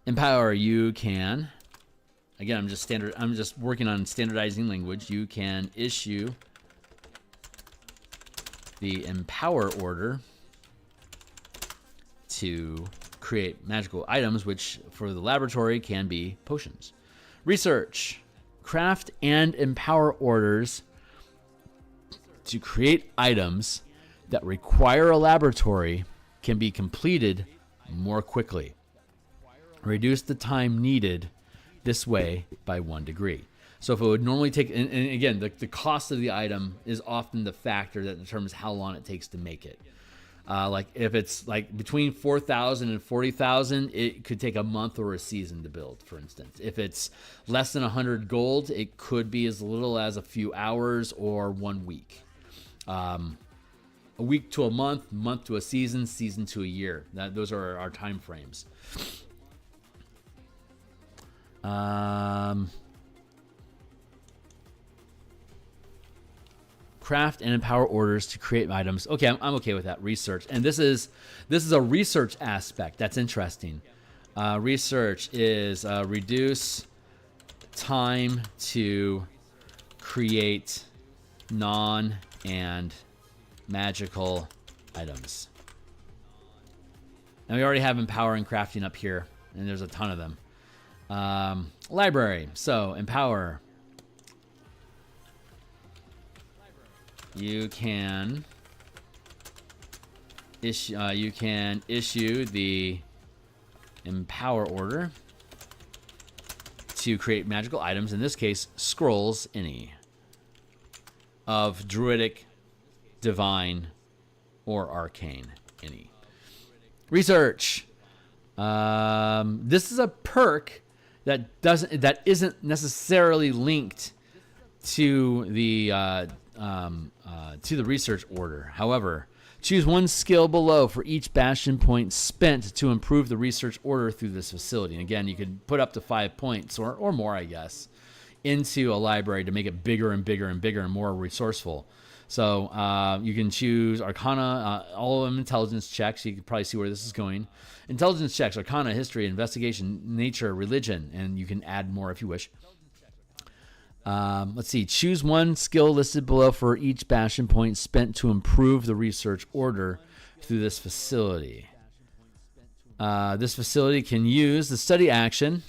Empower. You can. Again, I'm just working on standardizing language. You can issue the empower order to create magical items, which for the laboratory can be potions. Research. Craft and empower orders to create items that require a laboratory can be completed more quickly. Reduce the time needed this way by 1 degree. So if it would normally take, and again, the cost of the item is often the factor that determines how long it takes to make it. Like if it's like between 4,000 and 40,000, it could take a month or a season to build, for instance. If it's less than 100 gold, it could be as little as a few hours or 1 week. A week to a month, month to a season, season to a year. Those are our time frames. Craft and empower orders to create items. Okay, I'm okay with that. Research, and this is a research aspect. That's interesting. Research is reduce time to create non and magical items. And we already have empower and crafting up here, and there's a ton of them. Library. So empower. You can issue the empower order to create magical items. In this case, scrolls any of druidic, divine, or arcane any. Research. This is a perk that isn't necessarily linked to the research order. However, choose 1 skill below for each bastion point spent to improve the research order through this facility. And again, you can put up to 5 points or more, I guess, into a library to make it bigger and bigger and bigger and more resourceful. So you can choose Arcana, all of them intelligence checks. You can probably see where this is going. Intelligence checks, Arcana, History, Investigation, Nature, Religion, and you can add more if you wish. Let's see. Choose 1 skill listed below for each bastion point spent to improve the research order through this facility. This facility can use the study action.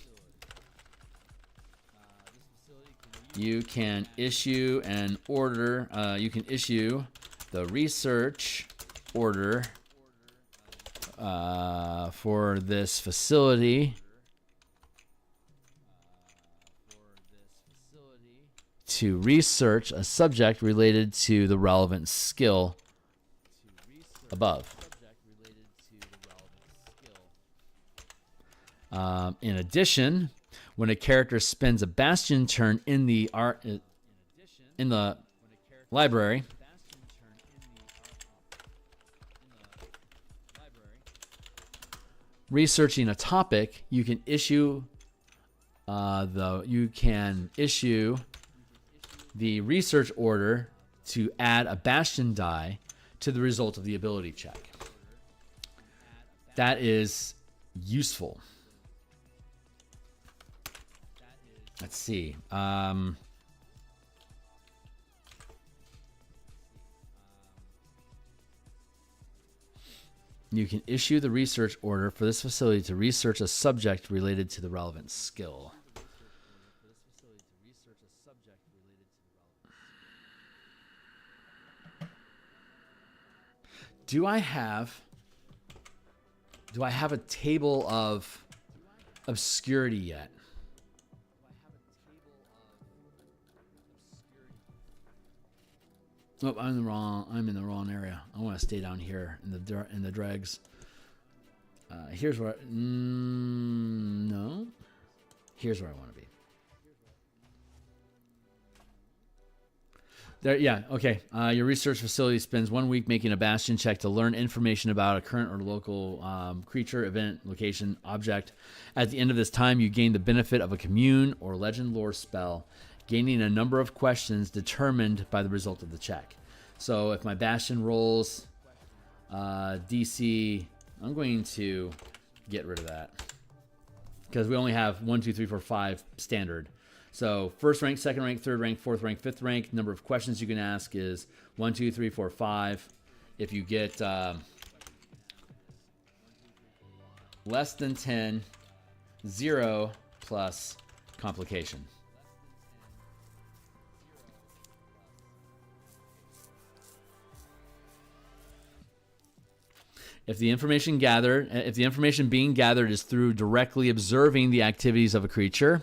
You can issue an order. You can issue the research order for this facility to research a subject related to the relevant skill above. In addition, when a character spends a bastion turn in the library, researching a topic, you can issue the research order to add a bastion die to the result of the ability check. That is useful. Let's see. You can issue the research order for this facility to research a subject related to the relevant skill. Do I have a table of obscurity yet? Oh, I'm in the wrong area. I want to stay down here in the dregs. Here's where no. Here's where I want to be. There, yeah, okay. Your research facility spends 1 week making a bastion check to learn information about a current or local creature, event, location, object. At the end of this time, you gain the benefit of a commune or legend lore spell, gaining a number of questions determined by the result of the check. So if my bastion rolls DC, I'm going to get rid of that because we only have 1, 2, 3, 4, 5 standard. So first rank, second rank, third rank, fourth rank, fifth rank. Number of questions you can ask is 1, 2, 3, 4, 5. If you get less than 10, 0 plus complication. If the information being gathered is through directly observing the activities of a creature,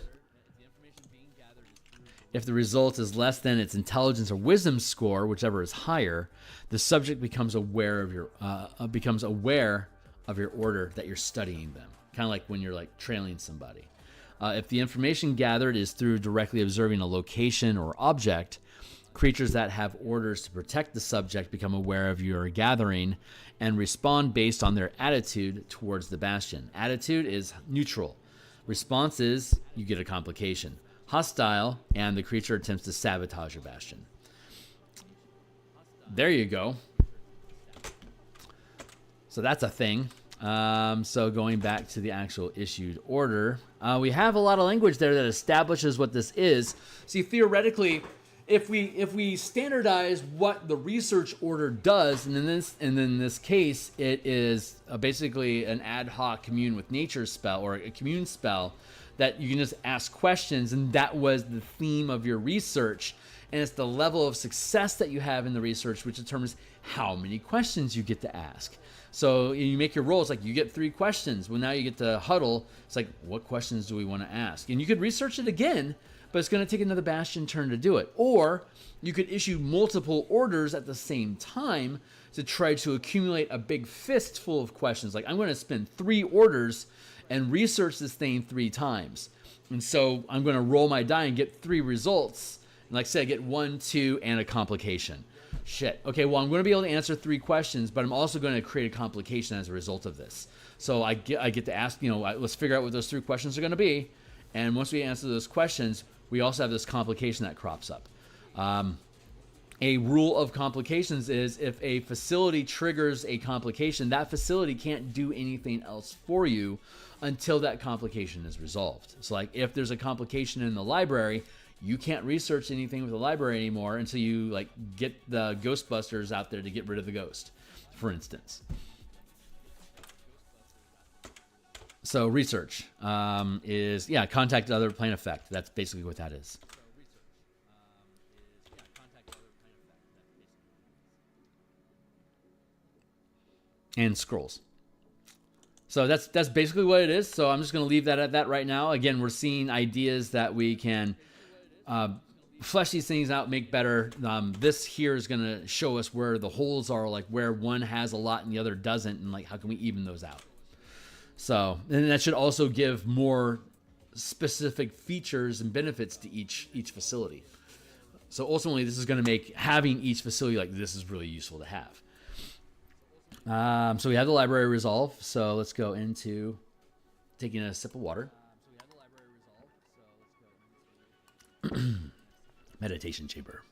if the result is less than its intelligence or wisdom score, whichever is higher, the subject becomes aware of your order that you're studying them. Kind of like when you're like trailing somebody. If the information gathered is through directly observing a location or object, creatures that have orders to protect the subject become aware of your gathering and respond based on their attitude towards the bastion. Attitude is neutral. Response is you get a complication. Hostile, and the creature attempts to sabotage your bastion. There you go. So that's a thing. So going back to the actual issued order, we have a lot of language there that establishes what this is. See, theoretically, if we standardize what the research order does, and in this case, it is basically an ad hoc commune with nature spell or a commune spell that you can just ask questions, and that was the theme of your research. And it's the level of success that you have in the research which determines how many questions you get to ask. So you make your roll, it's like you get 3 questions. Well, now you get to huddle. It's like, what questions do we want to ask? And you could research it again, but it's going to take another bastion turn to do it. Or you could issue multiple orders at the same time to try to accumulate a big fist full of questions. Like, I'm going to spend 3 orders and research this thing 3 times. And so I'm going to roll my die and get 3 results. And like I said, I get 1, 2, and a complication. Shit. Okay, well, I'm going to be able to answer 3 questions, but I'm also going to create a complication as a result of this. So I get to ask, let's figure out what those 3 questions are going to be. And once we answer those questions, we also have this complication that crops up. A rule of complications is if a facility triggers a complication, that facility can't do anything else for you until that complication is resolved. So like if there's a complication in the library, you can't research anything with the library anymore until you like get the Ghostbusters out there to get rid of the ghost, for instance. So research is, contact other plane effect. That's basically what that is. And scrolls. So that's basically what it is. So I'm just going to leave that at that right now. Again, we're seeing ideas that we can flesh these things out, make better. This here is going to show us where the holes are, like where one has a lot and the other doesn't, and like how can we even those out. So, and that should also give more specific features and benefits to each facility. So ultimately, this is going to make having each facility like this is really useful to have. So we have the library resolve. So let's go into taking a sip of water. Meditation chamber.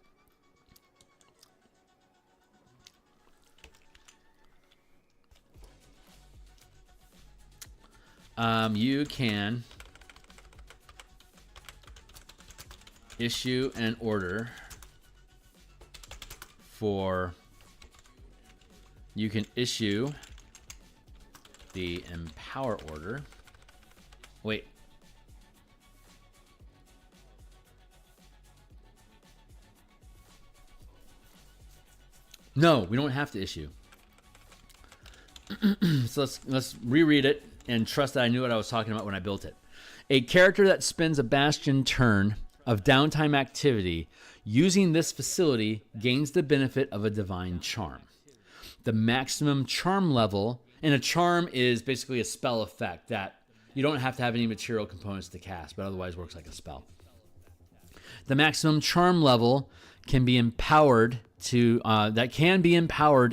You can issue an order for. You can issue the empower order. Wait. No, we don't have to issue. So let's reread it and trust that I knew what I was talking about when I built it. A character that spends a Bastion turn of downtime activity using this facility gains the benefit of a divine charm. The maximum charm level, and a charm is basically a spell effect that you don't have to have any material components to cast, but otherwise works like a spell. The maximum charm level can be empowered to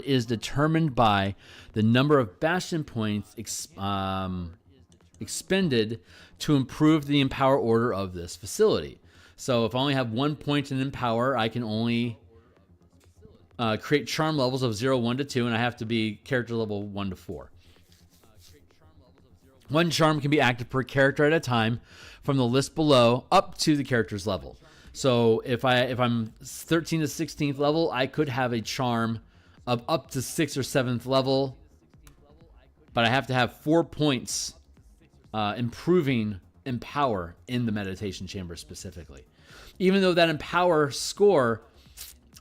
is determined by the number of Bastion points expended to improve the empower order of this facility. So if I only have 1 point in empower, I can only create charm levels of 0, 1 to 2, and I have to be character level 1 to 4. One charm can be active per character at a time from the list below up to the character's level. So if I'm 13 to 16th level, I could have a charm of up to 6th or 7th level, but I have to have 4 points improving empower in the meditation chamber specifically. Even though that empower score,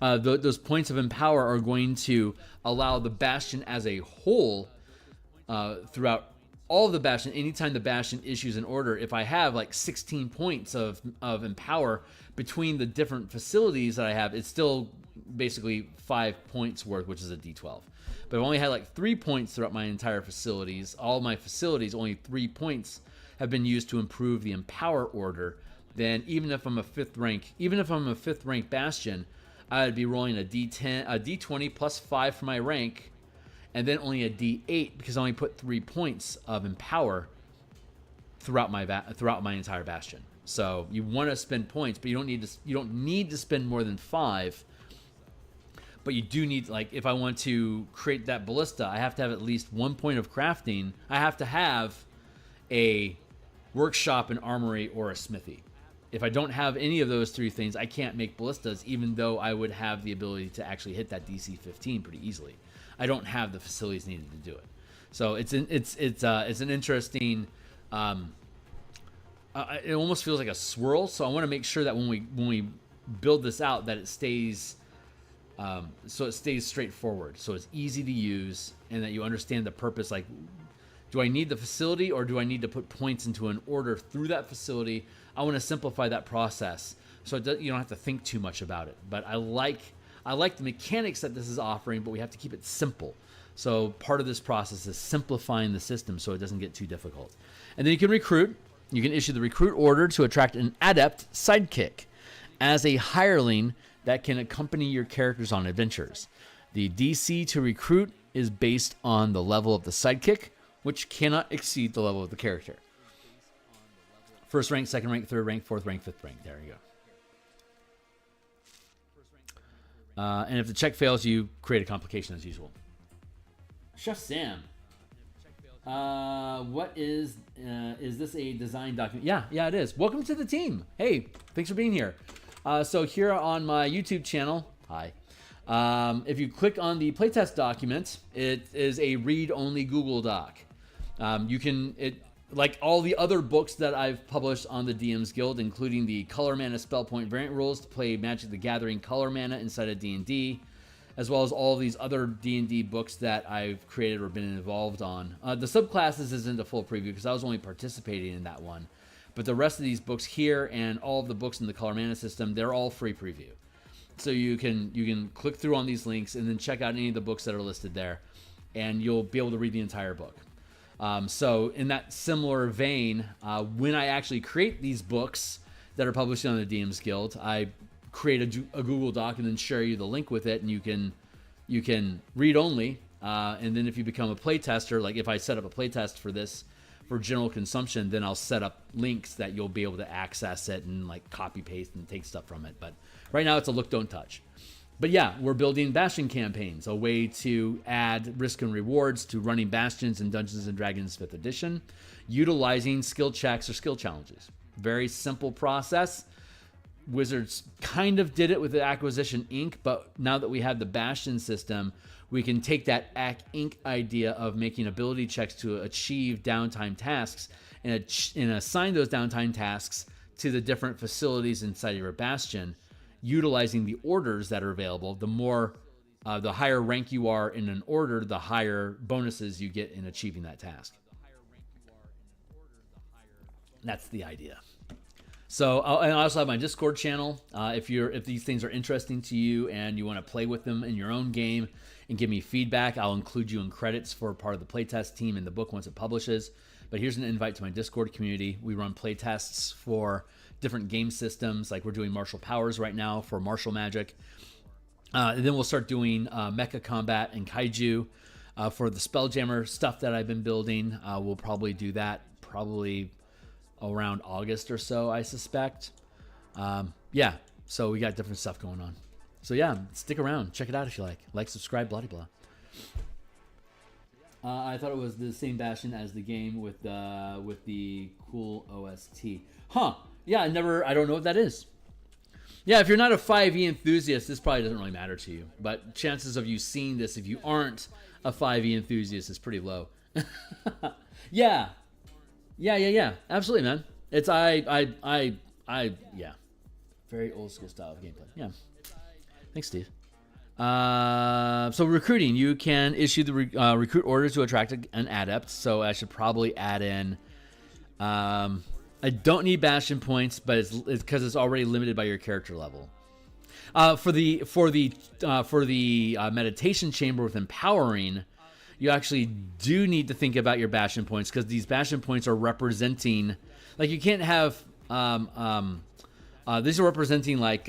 those points of empower are going to allow the Bastion as a whole throughout all of the Bastion, anytime the Bastion issues an order, if I have like 16 points of empower between the different facilities that I have, it's still basically 5 points worth, which is a D12. But I've only had like 3 points throughout my entire facilities. All my facilities, only 3 points have been used to improve the empower order. Then even if I'm a 5th rank Bastion, I'd be rolling a D20 plus 5 for my rank, and then only a D8 because I only put 3 points of empower throughout my entire Bastion. So you want to spend points, but you don't need to spend more than 5. But you do need, like, if I want to create that ballista, I have to have at least 1 point of crafting. I have to have a workshop, an armory, or a smithy. If I don't have any of those 3 things, I can't make ballistas, even though I would have the ability to actually hit that DC 15 pretty easily. I don't have the facilities needed to do it. So it's an interesting. It almost feels like a swirl. So I want to make sure that when we build this out, that it stays. So it stays straightforward. So it's easy to use, and that you understand the purpose. Like, do I need the facility, or do I need to put points into an order through that facility? I want to simplify that process, so you don't have to think too much about it. But I like the mechanics that this is offering, but we have to keep it simple. So part of this process is simplifying the system so it doesn't get too difficult. And then you can recruit. You can issue the recruit order to attract an adept sidekick as a hireling that can accompany your characters on adventures. The DC to recruit is based on the level of the sidekick, which cannot exceed the level of the character. First rank, second rank, third rank, fourth rank, fifth rank. There you go. And if the check fails, you create a complication as usual. Chef Sam, what is this a design document? Yeah, it is. Welcome to the team. Hey, thanks for being here. So here on my YouTube channel, hi. If you click on the playtest document, it is a read-only Google Doc. Like all the other books that I've published on the DMsGuild, including the Color Mana Spell Point Variant Rules to play Magic the Gathering Color Mana inside of D&D, as well as all these other D&D books that I've created or been involved on. The Subclasses isn't a full preview because I was only participating in that one. But the rest of these books here and all of the books in the Color Mana system, they're all free preview. So you can click through on these links and then check out any of the books that are listed there, and you'll be able to read the entire book. So in that similar vein, when I actually create these books that are published on the DMsGuild, I create a Google Doc and then share you the link with it, and you can read only. And then if you become a playtester, like if I set up a playtest for this for general consumption, then I'll set up links that you'll be able to access it and like copy paste and take stuff from it. But right now it's a look, don't touch. But yeah, we're building Bastion Campaigns, a way to add risk and rewards to running Bastions in Dungeons & Dragons 5th edition, utilizing skill checks or skill challenges. Very simple process. Wizards kind of did it with the Acquisition Inc., but now that we have the Bastion system, we can take that Ac Inc. idea of making ability checks to achieve downtime tasks and assign those downtime tasks to the different facilities inside your Bastion, utilizing the orders that are available. The higher rank you are in an order, the higher bonuses you get in achieving that task. That's the idea. So, and I also have my Discord channel. If these things are interesting to you and you want to play with them in your own game and give me feedback, I'll include you in credits for part of the playtest team in the book once it publishes. But here's an invite to my Discord community. We run playtests for different game systems. Like we're doing martial powers right now for martial magic. And then we'll start doing mecha combat and kaiju for the Spelljammer stuff that I've been building. We'll probably do that around August or so, I suspect. Yeah, so we got different stuff going on. So yeah, stick around. Check it out if you like. Like, subscribe, blah, blah, blah. I thought it was the same Bastion as the game with the cool OST. Huh. Yeah, I don't know what that is. Yeah, if you're not a 5e enthusiast, this probably doesn't really matter to you. But chances of you seeing this if you aren't a 5e enthusiast is pretty low. Yeah. Yeah. Absolutely, man. It's yeah. Very old school style of gameplay. Yeah. Thanks, Steve. So recruiting, you can issue the recruit orders to attract an adept. So I should probably add in. I don't need Bastion points, but it's because it's already limited by your character level. For the meditation chamber with empowering, you actually do need to think about your Bastion points because these Bastion points are representing, like you can't have these are representing like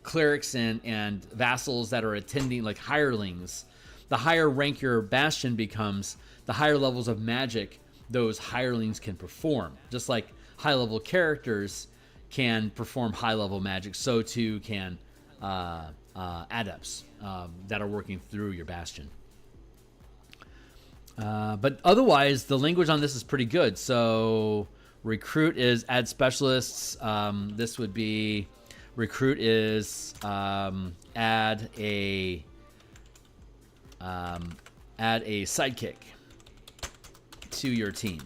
clerics and vassals that are attending, like hirelings. The higher rank your Bastion becomes, the higher levels of magic those hirelings can perform. Just like high-level characters can perform high-level magic, so too can adepts that are working through your Bastion. But otherwise, the language on this is pretty good. So recruit is add specialists. This would be recruit is add a sidekick to your team.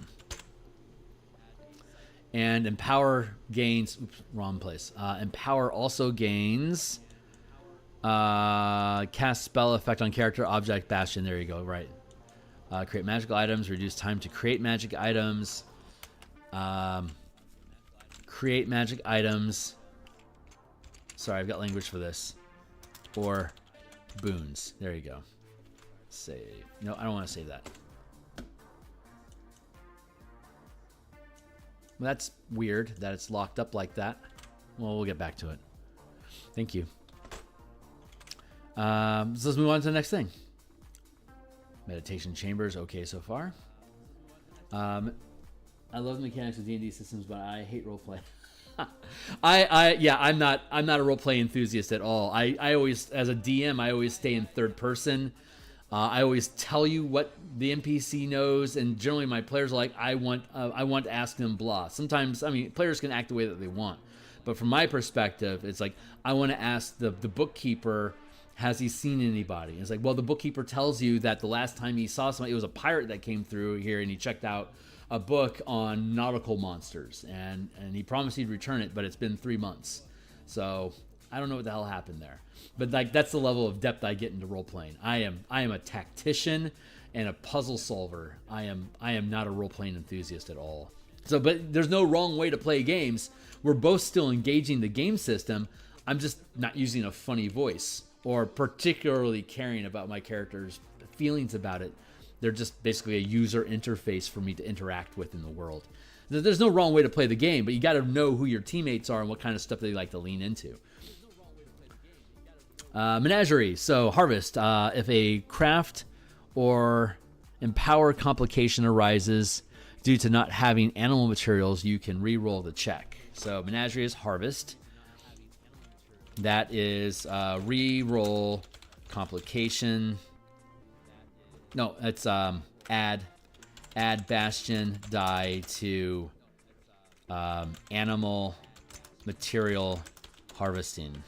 And empower gains, oops, wrong place. Empower also gains cast spell effect on character, object, Bastion. There you go, right. Create magical items, reduce time to create magic items. Create magic items. Sorry, I've got language for this. Or boons. There you go. Save. No, I don't want to save that. Well, that's weird that it's locked up like that. Well, we'll get back to it. Thank you. So let's move on to the next thing. Meditation chambers, okay so far. I love the mechanics of D&D systems, but I hate roleplay. I'm not a roleplay enthusiast at all. I always, as a DM, I always stay in third person. I always tell you what the NPC knows, and generally my players are like, I want to ask them blah. Sometimes, I mean, players can act the way that they want, but from my perspective, it's like I want to ask the bookkeeper, has he seen anybody? And it's like, well, the bookkeeper tells you that the last time he saw somebody, it was a pirate that came through here, and he checked out a book on nautical monsters, and he promised he'd return it, but it's been 3 months, so I don't know what the hell happened there. But like, that's the level of depth I get into role playing. I am a tactician and a puzzle solver. I am not a role playing enthusiast at all. So, but there's no wrong way to play games. We're both still engaging the game system. I'm just not using a funny voice or particularly caring about my character's feelings about it. They're just basically a user interface for me to interact with in the world. There's no wrong way to play the game, but you got to know who your teammates are and what kind of stuff they like to lean into. Menagerie, so harvest. If a craft or empower complication arises due to not having animal materials, you can re-roll the check. So menagerie is harvest. That is re-roll complication. No, it's add Bastion die to animal material harvesting.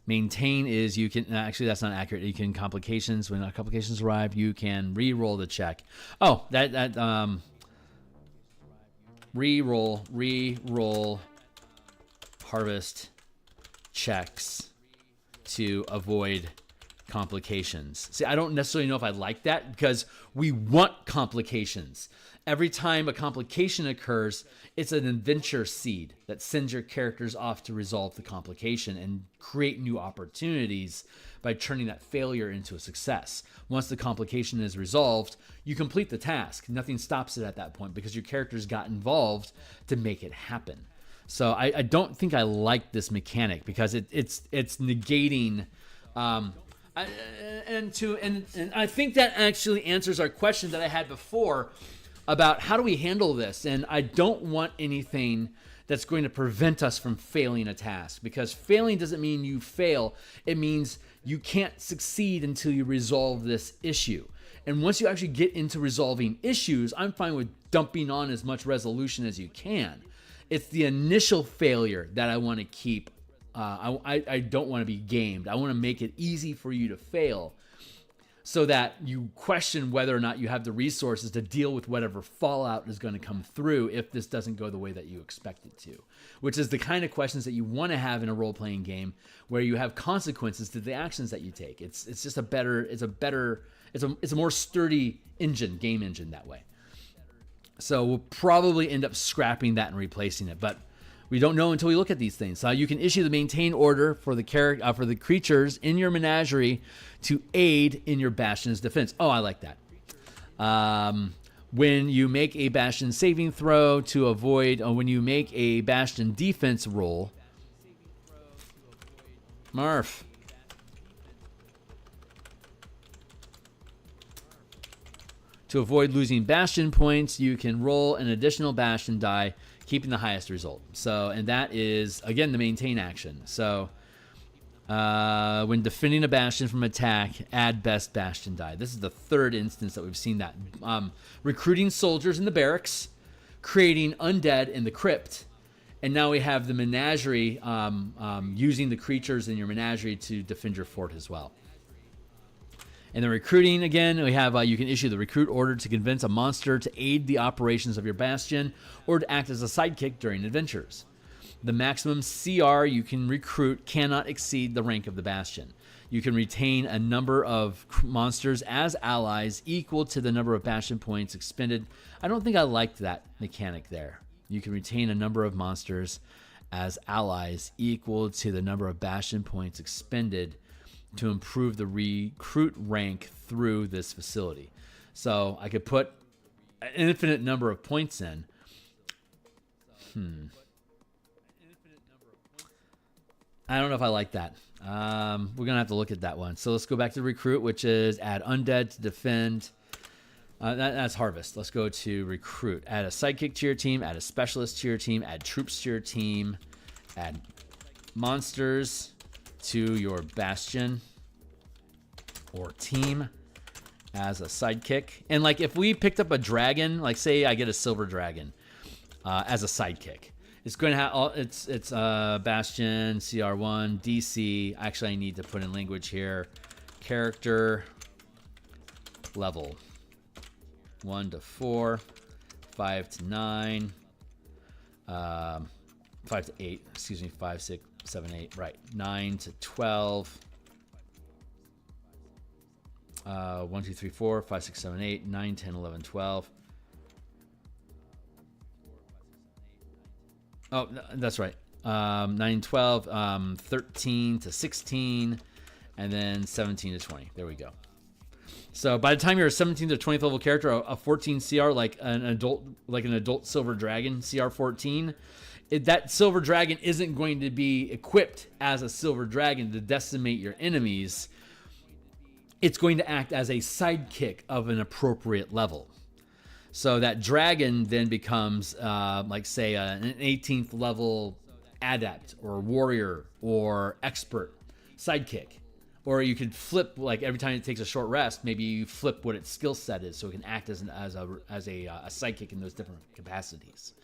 Maintain is you can actually that's not accurate. You can complications when complications arrive, you can re-roll the check. Oh, that re-roll harvest checks to avoid complications. See, I don't necessarily know if I like that because we want complications. Every time a complication occurs, it's an adventure seed that sends your characters off to resolve the complication and create new opportunities by turning that failure into a success. Once the complication is resolved, you complete the task. Nothing stops it at that point because your characters got involved to make it happen. So I don't think I like this mechanic because it's negating. And I think that actually answers our question that I had before about how do we handle this. And I don't want anything that's going to prevent us from failing a task, because failing doesn't mean you fail. It means you can't succeed until you resolve this issue. And once you actually get into resolving issues, I'm fine with dumping on as much resolution as you can. It's the initial failure that I want to keep. I don't want to be gamed. I want to make it easy for you to fail so that you question whether or not you have the resources to deal with whatever fallout is going to come through if this doesn't go the way that you expect it to, which is the kind of questions that you want to have in a role-playing game where you have consequences to the actions that you take. It's just it's a more sturdy game engine that way. So we'll probably end up scrapping that and replacing it, but we don't know until we look at these things. You can issue the maintain order for the creatures in your menagerie to aid in your bastion's defense. Oh, I like that. When you make a bastion saving throw to avoid, when you make a bastion defense roll, Marf. To avoid losing bastion points, you can roll an additional bastion die, keeping the highest result. So, and that is, again, the maintain action. So, when defending a bastion from attack, add best bastion die. This is the third instance that we've seen that. Recruiting soldiers in the barracks, creating undead in the crypt, and now we have the menagerie, using the creatures in your menagerie to defend your fort as well. And the recruiting, again, we have you can issue the recruit order to convince a monster to aid the operations of your bastion or to act as a sidekick during adventures. The maximum CR you can recruit cannot exceed the rank of the bastion. You can retain a number of monsters as allies equal to the number of bastion points expended. I don't think I liked that mechanic there. You can retain a number of monsters as allies equal to the number of bastion points expended to improve the recruit rank through this facility. So I could put an infinite number of points in. I don't know if I like that. We're going to have to look at that one. So let's go back to recruit, which is add undead to defend. That's harvest. Let's go to recruit. Add a sidekick to your team, add a specialist to your team, add troops to your team, add monsters to your bastion or team as a sidekick. And like if we picked up a dragon, like say I get a silver dragon as a sidekick, it's going to have it's bastion CR1 DC. Actually, I need to put in language here. Character level 1 to 4, 5 to 9, 5 to 8. Excuse me, 5, 6, 7, 8. Right, 9 to 12. 1, 2, 3, 4, 5, 6, 7, 8, 9, 10, 11, 12. Oh, that's right. 9, 12, 13 to 16, and then 17 to 20. There we go. So by the time you're a 17th or 20th level character, a 14 CR like an adult silver dragon, CR 14, that silver dragon isn't going to be equipped as a silver dragon to decimate your enemies. It's going to act as a sidekick of an appropriate level. So that dragon then becomes, like say, an 18th level adept or warrior or expert sidekick Or you could flip, like every time it takes a short rest, maybe you flip what its skill set is, so it can act as a psychic in those different capacities.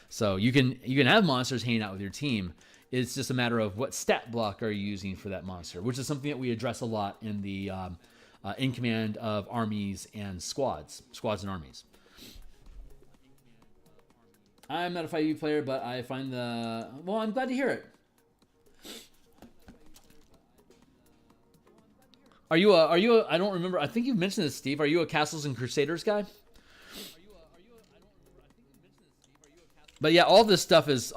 So you can have monsters hanging out with your team. It's just a matter of what stat block are you using for that monster, which is something that we address a lot in the in command of armies and squads and armies. I'm not a 5e player, but I find well, I'm glad to hear it. Are you I don't remember. I think you've mentioned this, Steve. Are you a Castles and Crusaders guy? But yeah, all this stuff is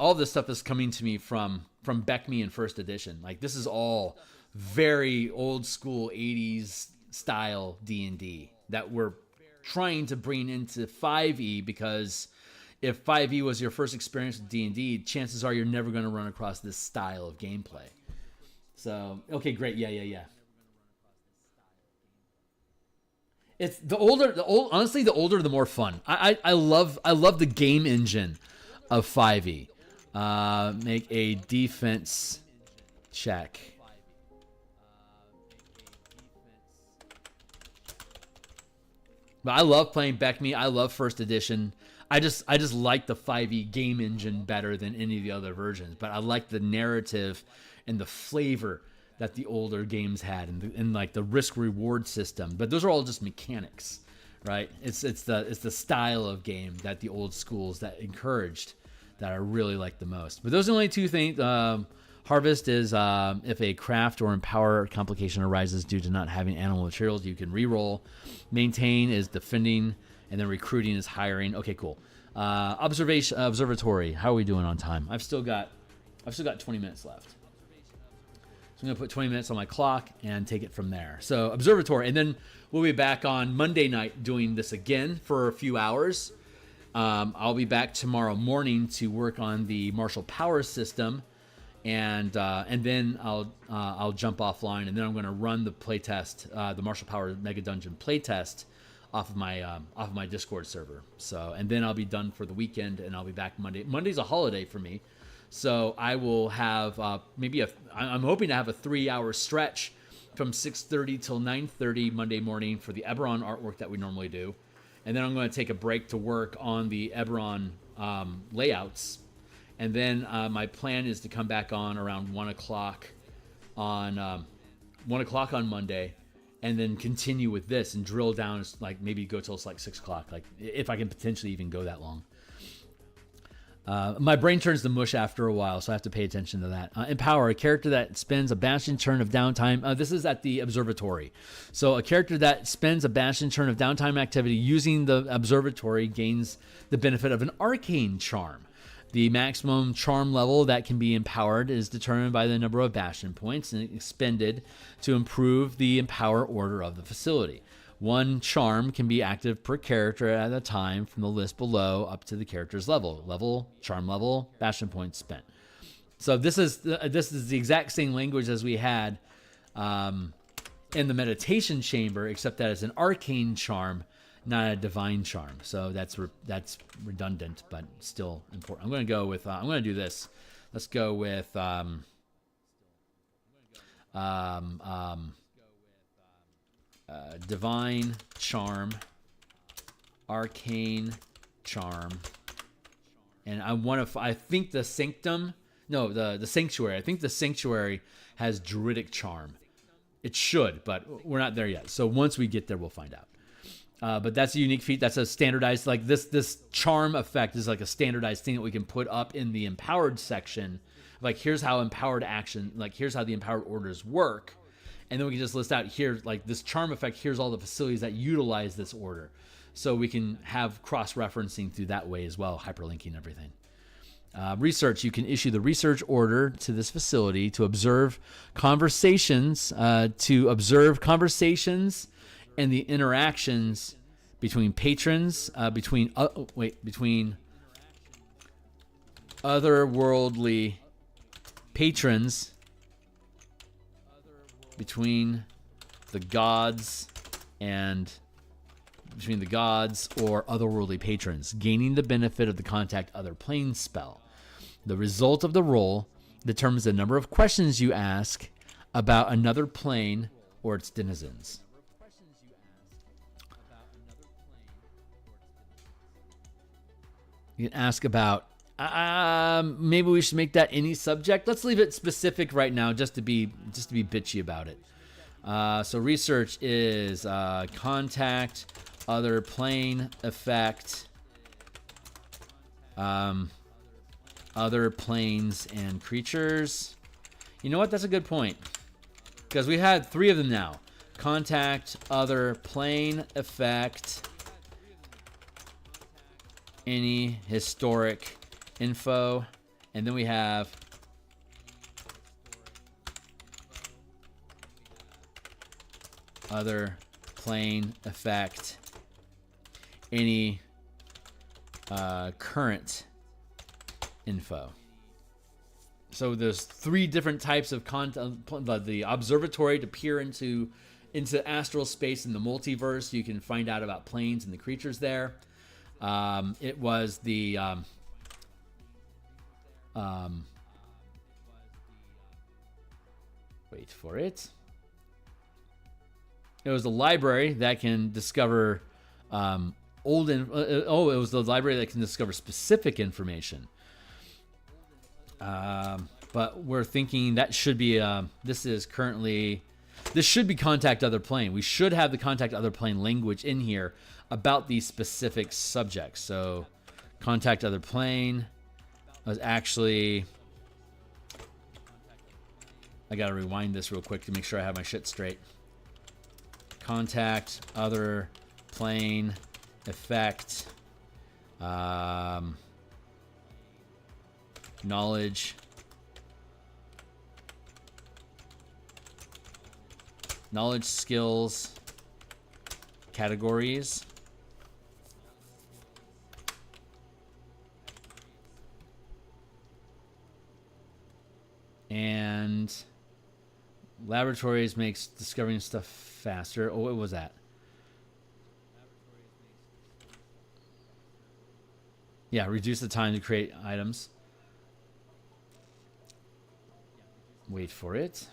coming to me from Beckme and First Edition. Like, this is all very old school 80s style D&D that we're trying to bring into 5e, because if 5e was your first experience with D&D, chances are you're never going to run across this style of gameplay. So, okay, great. Yeah. It's honestly, the older the more fun. I love the game engine of 5e. Make a defense check. But I love playing Beckme. I love First Edition. I just like the 5e game engine better than any of the other versions. But I like the narrative and the flavor that the older games had, and like the risk reward system. But those are all just mechanics, right? It's the style of game that the old schools that encouraged that I really like the most. But those are the only two things. Harvest is if a craft or empower complication arises due to not having animal materials, you can reroll. Maintain is defending, and then recruiting is hiring. Okay, cool. Observatory. How are we doing on time? I've still got 20 minutes left. So I'm going to put 20 minutes on my clock and take it from there. So Observatory, and then we'll be back on Monday night doing this again for a few hours. I'll be back tomorrow morning to work on the martial power system, and then I'll jump offline, and then I'm going to run the playtest, the martial power mega dungeon playtest, off of my Discord server. So, and then I'll be done for the weekend, and I'll be back Monday. Monday's a holiday for me. So I will have I'm hoping to have a 3-hour stretch from 6:30 till 9:30 Monday morning for the Eberron artwork that we normally do. And then I'm going to take a break to work on the Eberron layouts. And then my plan is to come back on around 1 o'clock on Monday, and then continue with this and drill down, like maybe go till it's like 6 o'clock, like if I can potentially even go that long. My brain turns to mush after a while, so I have to pay attention to that. Empower, a character that spends a Bastion turn of downtime. This is at the Observatory. So a character that spends a Bastion turn of downtime activity using the Observatory gains the benefit of an arcane charm. The maximum charm level that can be empowered is determined by the number of Bastion points and expended to improve the empower order of the facility. One charm can be active per character at a time from the list below up to the character's level, charm level, Bastion points spent. So this is the exact same language as we had in the meditation chamber, except that it's an arcane charm, not a divine charm. So that's redundant, but still important. I'm going to go with I'm going to do this. Let's go with divine charm, arcane charm, and I think the sanctum, no, the sanctuary. I think the sanctuary has druidic charm. It should, but we're not there yet. So once we get there, we'll find out. But that's a unique feat. That's a standardized, like this charm effect is like a standardized thing that we can put up in the empowered section. Like, here's how empowered action, like here's how the empowered orders work. And then we can just list out here, like this charm effect, here's all the facilities that utilize this order. So we can have cross-referencing through that way as well, hyperlinking everything. Research, you can issue the research order to this facility to observe conversations, and the interactions between patrons, between otherworldly patrons, between the gods or otherworldly patrons, gaining the benefit of the contact other planes spell. The result of the roll determines the number of questions you ask about another plane or its denizens. You can ask about, maybe we should make that any subject. Let's leave it specific right now, just to be bitchy about it. So research is contact, other plane, effect, other planes and creatures. You know what? That's a good point, because we had 3 of them now. Contact, other plane, effect, any historic info, and then we have other plane, effect, any current info. So there's 3 different types of content. The observatory to peer into astral space in the multiverse. You can find out about planes and the creatures there. It was the wait for it. It was the library that can discover it was the library that can discover specific information. But we're thinking that should be this should be contact other plane. We should have the contact other plane language in here about these specific subjects. So contact other plane was actually, I gotta rewind this real quick to make sure I have my shit straight. Contact other plane effect, knowledge, skills, categories, and laboratories makes discovering stuff faster. Oh, what was that? Yeah, reduce the time to create items. Wait for it.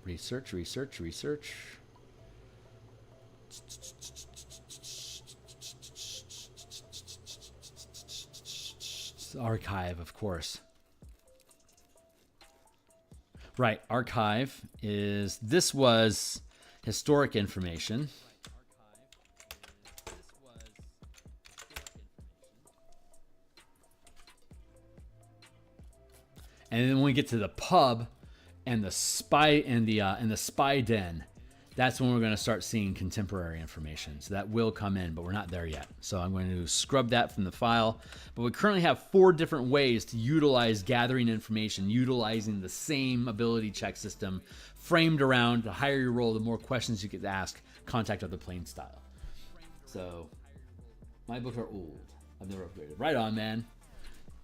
Research. Archive, of course. Right, archive is, this was historic information. And then when we get to the pub and the spy and the spy den, that's when we're going to start seeing contemporary information. So that will come in, but we're not there yet. So I'm going to scrub that from the file. But we currently have 4 different ways to utilize gathering information, utilizing the same ability check system, framed around the higher you roll, the more questions you get to ask, contact other plane style. So my books are old. I've never upgraded. Right on, man.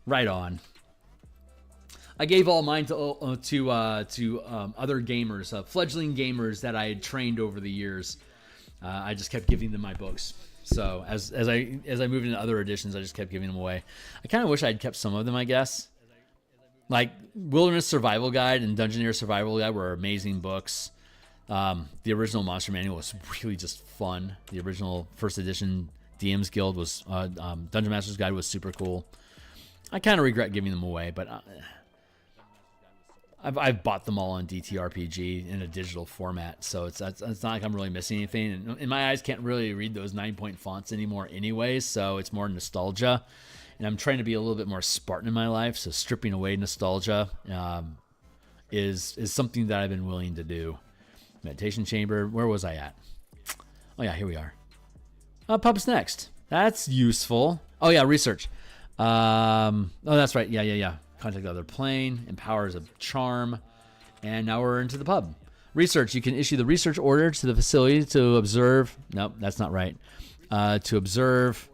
Right on. I gave all mine to other gamers, fledgling gamers that I had trained over the years. I just kept giving them my books. So as I moved into other editions, I just kept giving them away. I kind of wish I'd kept some of them, I guess. Like Wilderness Survival Guide and Dungeoneer Survival Guide were amazing books. The original Monster Manual was really just fun. The original first edition DMsGuild was Dungeon Master's Guide was super cool. I kind of regret giving them away, but I've bought them all on ttrpg in a digital format, so it's not like I'm really missing anything. And my eyes can't really read those 9-point fonts anymore anyways, so it's more nostalgia. And I'm trying to be a little bit more Spartan in my life, so stripping away nostalgia is something that I've been willing to do. Meditation Chamber, where was I at? Oh yeah, here we are. Pub's next. That's useful. Oh yeah, research. Oh, that's right. Yeah. Contact other plane, empowers a charm, and now we're into the pub. Research, you can issue the research order to the facility to observe. Nope, that's not right. To observe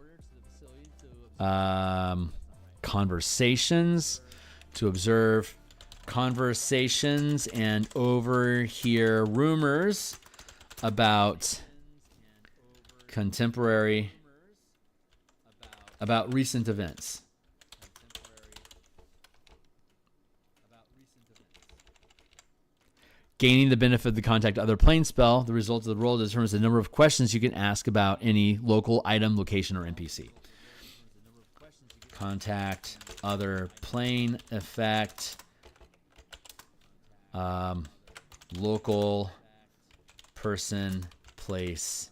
conversations, and overhear rumors about about recent events. Gaining the benefit of the contact other plane spell, the result of the roll determines the number of questions you can ask about any local item, location, or NPC. Contact other plane effect, local person, place,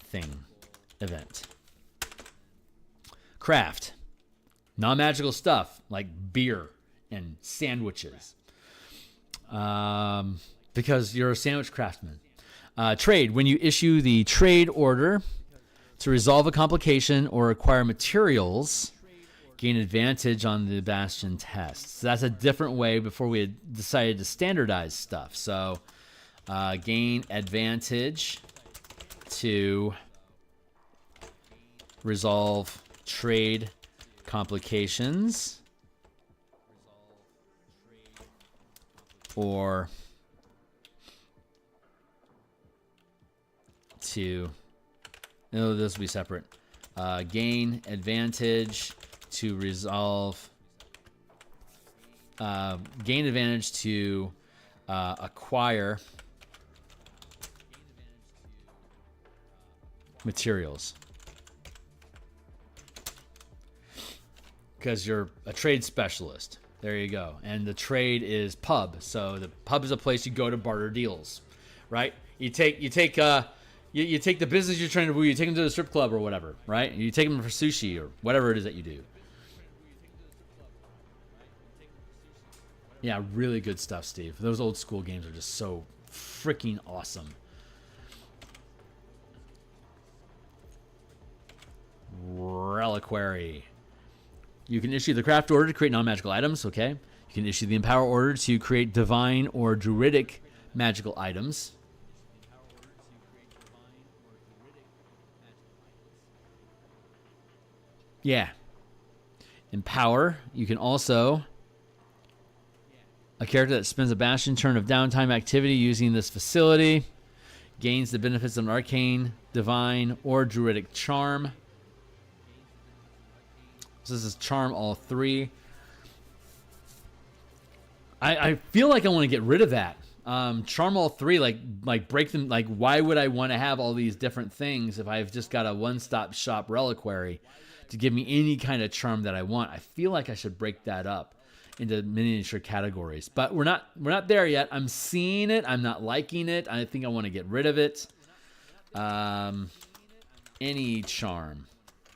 thing, event. Craft. Non-magical stuff like beer and sandwiches. Because you're a sandwich craftsman. Trade. When you issue the trade order to resolve a complication or acquire materials, gain advantage on the Bastion test. So that's a different way before we had decided to standardize stuff. So gain advantage to resolve trade complications or to, no, this will be separate. Gain advantage to resolve, gain advantage to acquire materials. Because you're a trade specialist. There you go. And the trade is pub. So the pub is a place you go to barter deals, right? You take the business you're trying to woo, you take them to the strip club or whatever, right? You take them for sushi or whatever it is that you do. Yeah, really good stuff, Steve. Those old school games are just so freaking awesome. Reliquary. You can issue the craft order to create non-magical items, okay? You can issue the empower order to create divine or druidic magical items. Yeah. Empower. You can also... A character that spends a Bastion turn of downtime activity using this facility gains the benefits of an arcane, divine, or druidic charm. So this is charm all three. I feel like I want to get rid of that. Charm all three, like break them. Like, why would I want to have all these different things if I've just got a one-stop shop reliquary to give me any kind of charm that I want? I feel like I should break that up into miniature categories, but we're not there yet. I'm seeing it. I'm not liking it. I think I want to get rid of it. Any charm.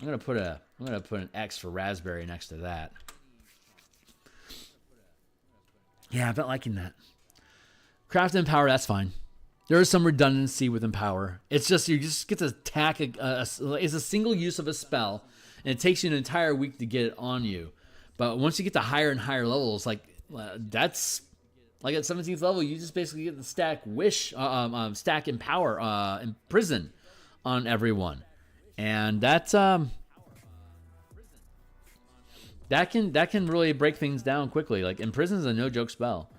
I'm gonna put an X for raspberry next to that. Yeah, I'm not liking that. Craft and Empower, that's fine. There is some redundancy with Empower. It's just, you just get to attack, it's a single use of a spell, and it takes you an entire week to get it on you. But once you get to higher and higher levels, that's, like at 17th level, you just basically get the stack stack Empower, Imprison on everyone. And that's, that can really break things down quickly. Like, Imprison is a no-joke spell.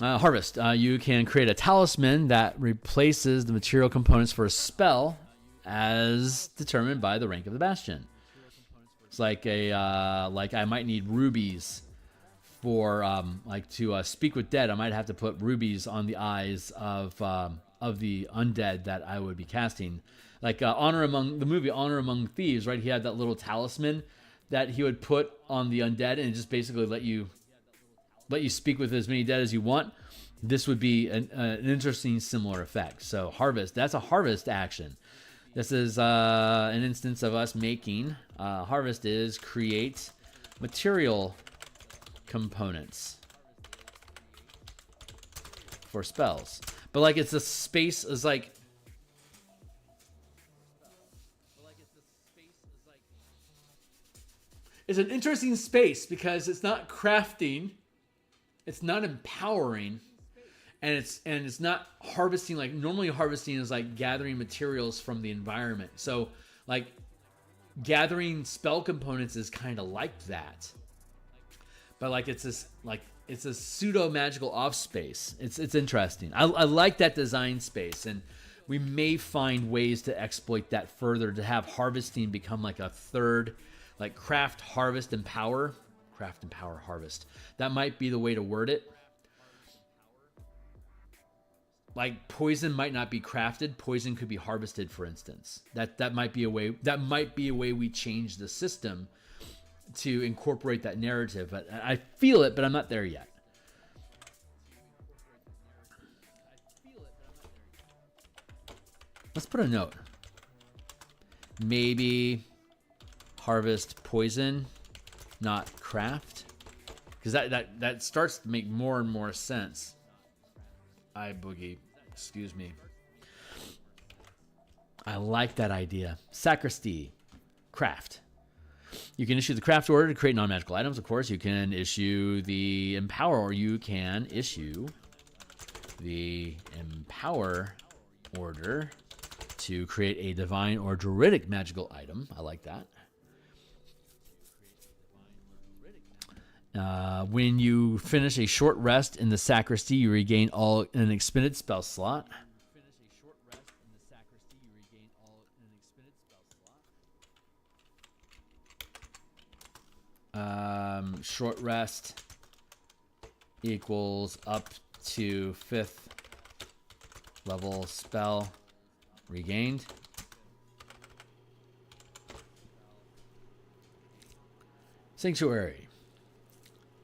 Harvest. You can create a talisman that replaces the material components for a spell as determined by the rank of the Bastion. It's like like I might need rubies for to speak with dead. I might have to put rubies on the eyes of the undead that I would be casting. Like the movie Honor Among Thieves, right? He had that little talisman that he would put on the undead, and it just basically let you speak with as many dead as you want. This would be an interesting similar effect. So harvest, that's a harvest action. This is an instance of us making, harvest is create material components for spells. But like, it's a space, is like, it's an interesting space because it's not crafting, it's not empowering, and it's not harvesting. Like, normally harvesting is like gathering materials from the environment. So like gathering spell components is kind of like that. But like, it's this, like, it's a pseudo magical off space. It's interesting. I like that design space, and we may find ways to exploit that further to have harvesting become like a third, like craft, harvest, empower. Craft, empower, harvest. That might be the way to word it. like poison might not be crafted. Poison could be harvested, for instance. That might be a way. That might be a way we change the system to incorporate that narrative. But I feel it, but I'm not there yet. Let's put a note. Maybe harvest poison, not craft, because that starts to make more and more sense. Boogie, excuse me. I like that idea. Sacristy, craft. You can issue the craft order to create non-magical items. Of course, you can issue the empower, or you can issue the empower order to create a divine or druidic magical item. I like that. When you finish a short rest in the sacristy, you regain all an expended spell slot. Short rest equals up to 5th level spell regained. Sanctuary.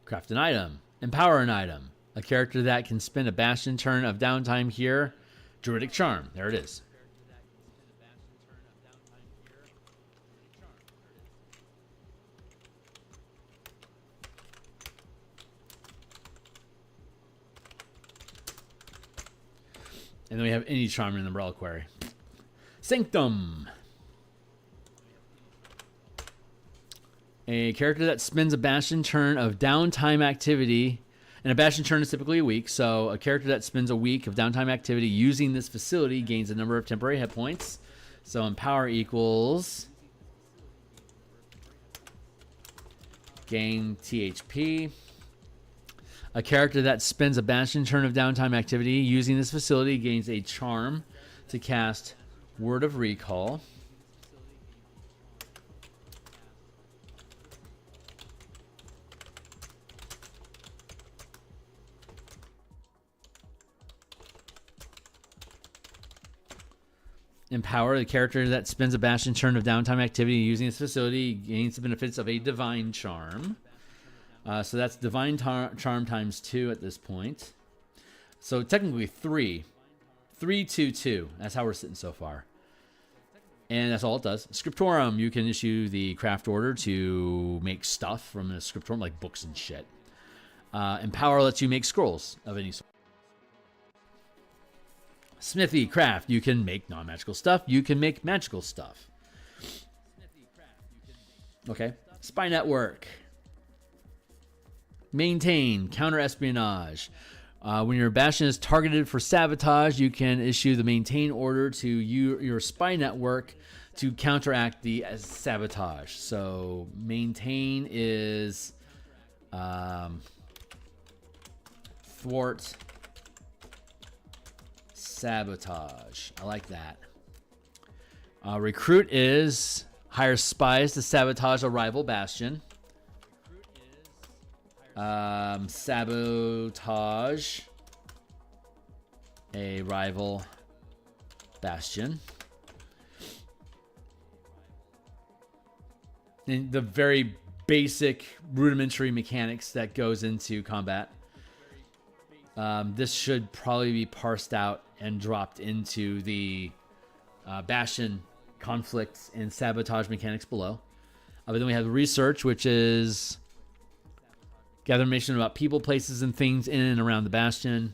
Craft an item. Empower an item. A character that can spend a bastion turn of downtime here. Druidic Charm. There it is. And then we have any charm in the umbrella query. Sanctum. A character that spends a bastion turn of downtime activity, and a bastion turn is typically a week, so a character that spends a week of downtime activity using this facility gains a number of temporary hit points. So empower equals gain THP. A character that spends a bastion turn of downtime activity using this facility gains a charm to cast Word of Recall. Empower, the character that spends a bastion turn of downtime activity using this facility gains the benefits of a divine charm. So that's divine charm times 2 at this point. So technically 3. 3, 2, 2. That's how we're sitting so far. And that's all it does. Scriptorum, you can issue the craft order to make stuff from the Scriptorum, like books and shit. Empower lets you make scrolls of any sort. Smithy, craft, you can make non-magical stuff. You can make magical stuff. Okay. Spy network. Maintain, counter espionage. When your bastion is targeted for sabotage, you can issue the maintain order to your spy network to counteract the sabotage. So maintain is thwart sabotage. I like that. Recruit is hire spies to sabotage a rival bastion. Sabotage a rival bastion. And the very basic rudimentary mechanics that goes into combat. This should probably be parsed out and dropped into the bastion conflicts and sabotage mechanics below. But then we have research, which is gather information about people, places, and things in and around the bastion.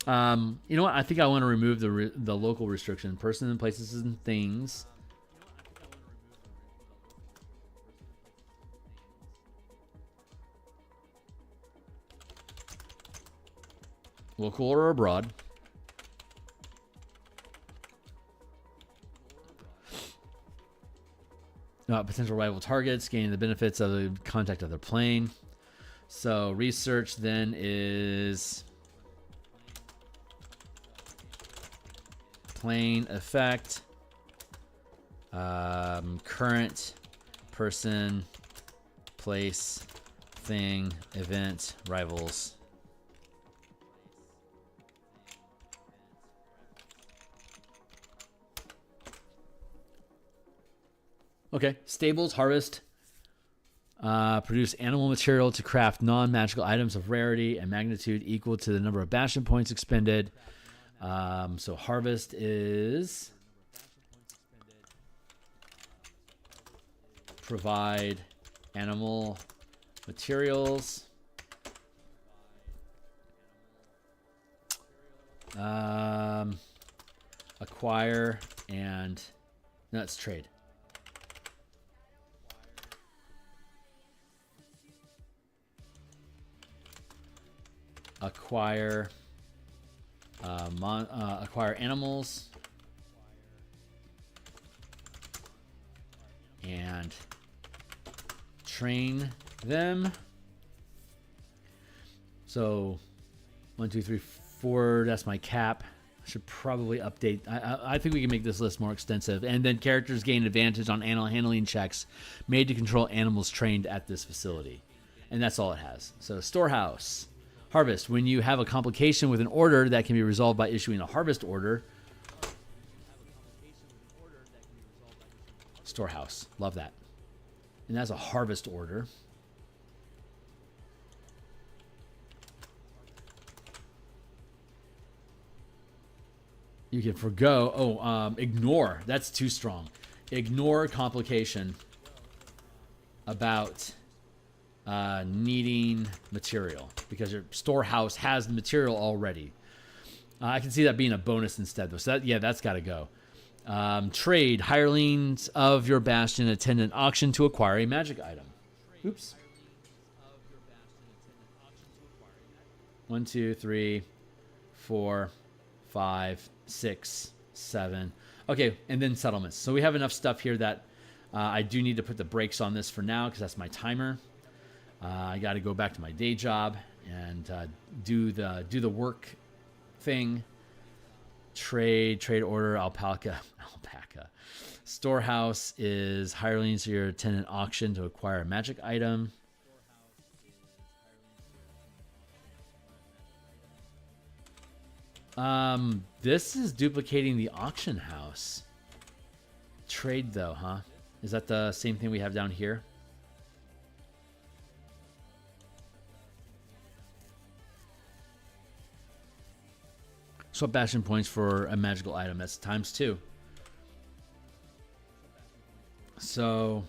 You know what? I think I want to remove the local restriction. Person and places and things. Local or abroad. Potential rival targets, gaining the benefits of the contact of their plane. So research then is plane effect, current, person, place, thing, event, rivals. Okay. Stables, harvest. Produce animal material to craft non-magical items of rarity and magnitude equal to the number of bastion points expended. So harvest is provide animal materials. Acquire and no, it's trade. Acquire acquire animals and train them. So 1, 2, 3, 4, that's my cap. I should probably update. I think we can make this list more extensive. And then characters gain advantage on animal handling checks made to control animals trained at this facility. And that's all it has. So storehouse. Harvest. When you have a complication with an order, that can be resolved by issuing a harvest order. Storehouse. Love that. And that's a harvest order. You can forgo. Ignore. That's too strong. Ignore complication about needing material because your storehouse has the material already. I can see that being a bonus instead, though. So that's got to go. Trade. Hirelings of your bastion attend an auction to acquire a magic item. Oops. 1, 2, 3, 4, 5, 6, 7. Okay, and then settlements. So we have enough stuff here that I do need to put the brakes on this for now because that's my timer. I got to go back to my day job and do the work thing. Trade order, alpaca. Storehouse is hirelings to your tenant auction to acquire a magic item. This is duplicating the auction house. Trade though, huh? Is that the same thing we have down here? Swap bastion points for a magical item. That's ×2. So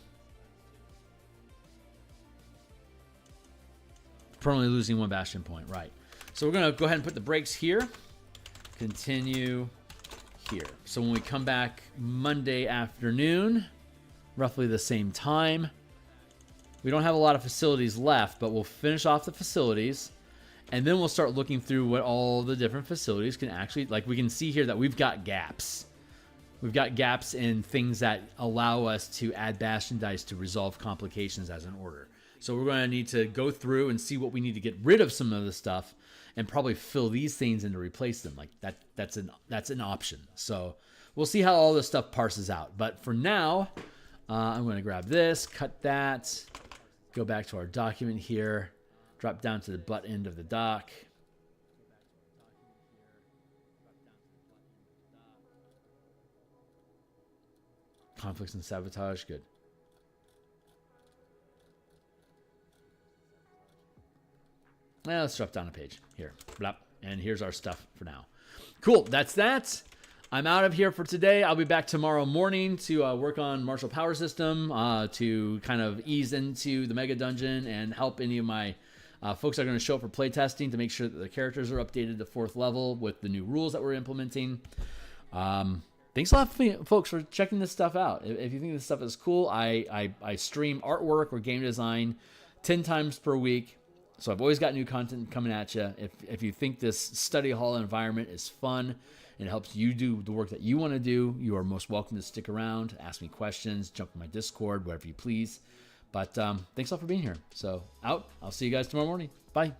permanently losing 1 bastion point, right? So we're gonna go ahead and put the brakes here. Continue here. So when we come back Monday afternoon, roughly the same time, we don't have a lot of facilities left, but we'll finish off the facilities. And then we'll start looking through what all the different facilities can actually, like we can see here that we've got gaps. We've got gaps in things that allow us to add bastion dice to resolve complications as an order. So we're going to need to go through and see what we need to get rid of some of the stuff and probably fill these things in to replace them. Like that's an option. So we'll see how all this stuff parses out. But for now, I'm going to grab this, cut that, go back to our document here. Drop down to the butt end of the dock. Conflicts and sabotage, good. Now let's drop down a page here. Blop. And here's our stuff for now. Cool, that's that. I'm out of here for today. I'll be back tomorrow morning to work on Martial Power System to kind of ease into the Mega Dungeon and help any of my folks are going to show up for playtesting to make sure that the characters are updated to 4th level with the new rules that we're implementing. Thanks a lot, folks, for checking this stuff out. If you think this stuff is cool, I stream artwork or game design 10 times per week. So I've always got new content coming at you. If you think this study hall environment is fun and it helps you do the work that you want to do, you are most welcome to stick around, ask me questions, jump in my Discord, whatever you please. But thanks a lot for being here. So out. I'll see you guys tomorrow morning. Bye.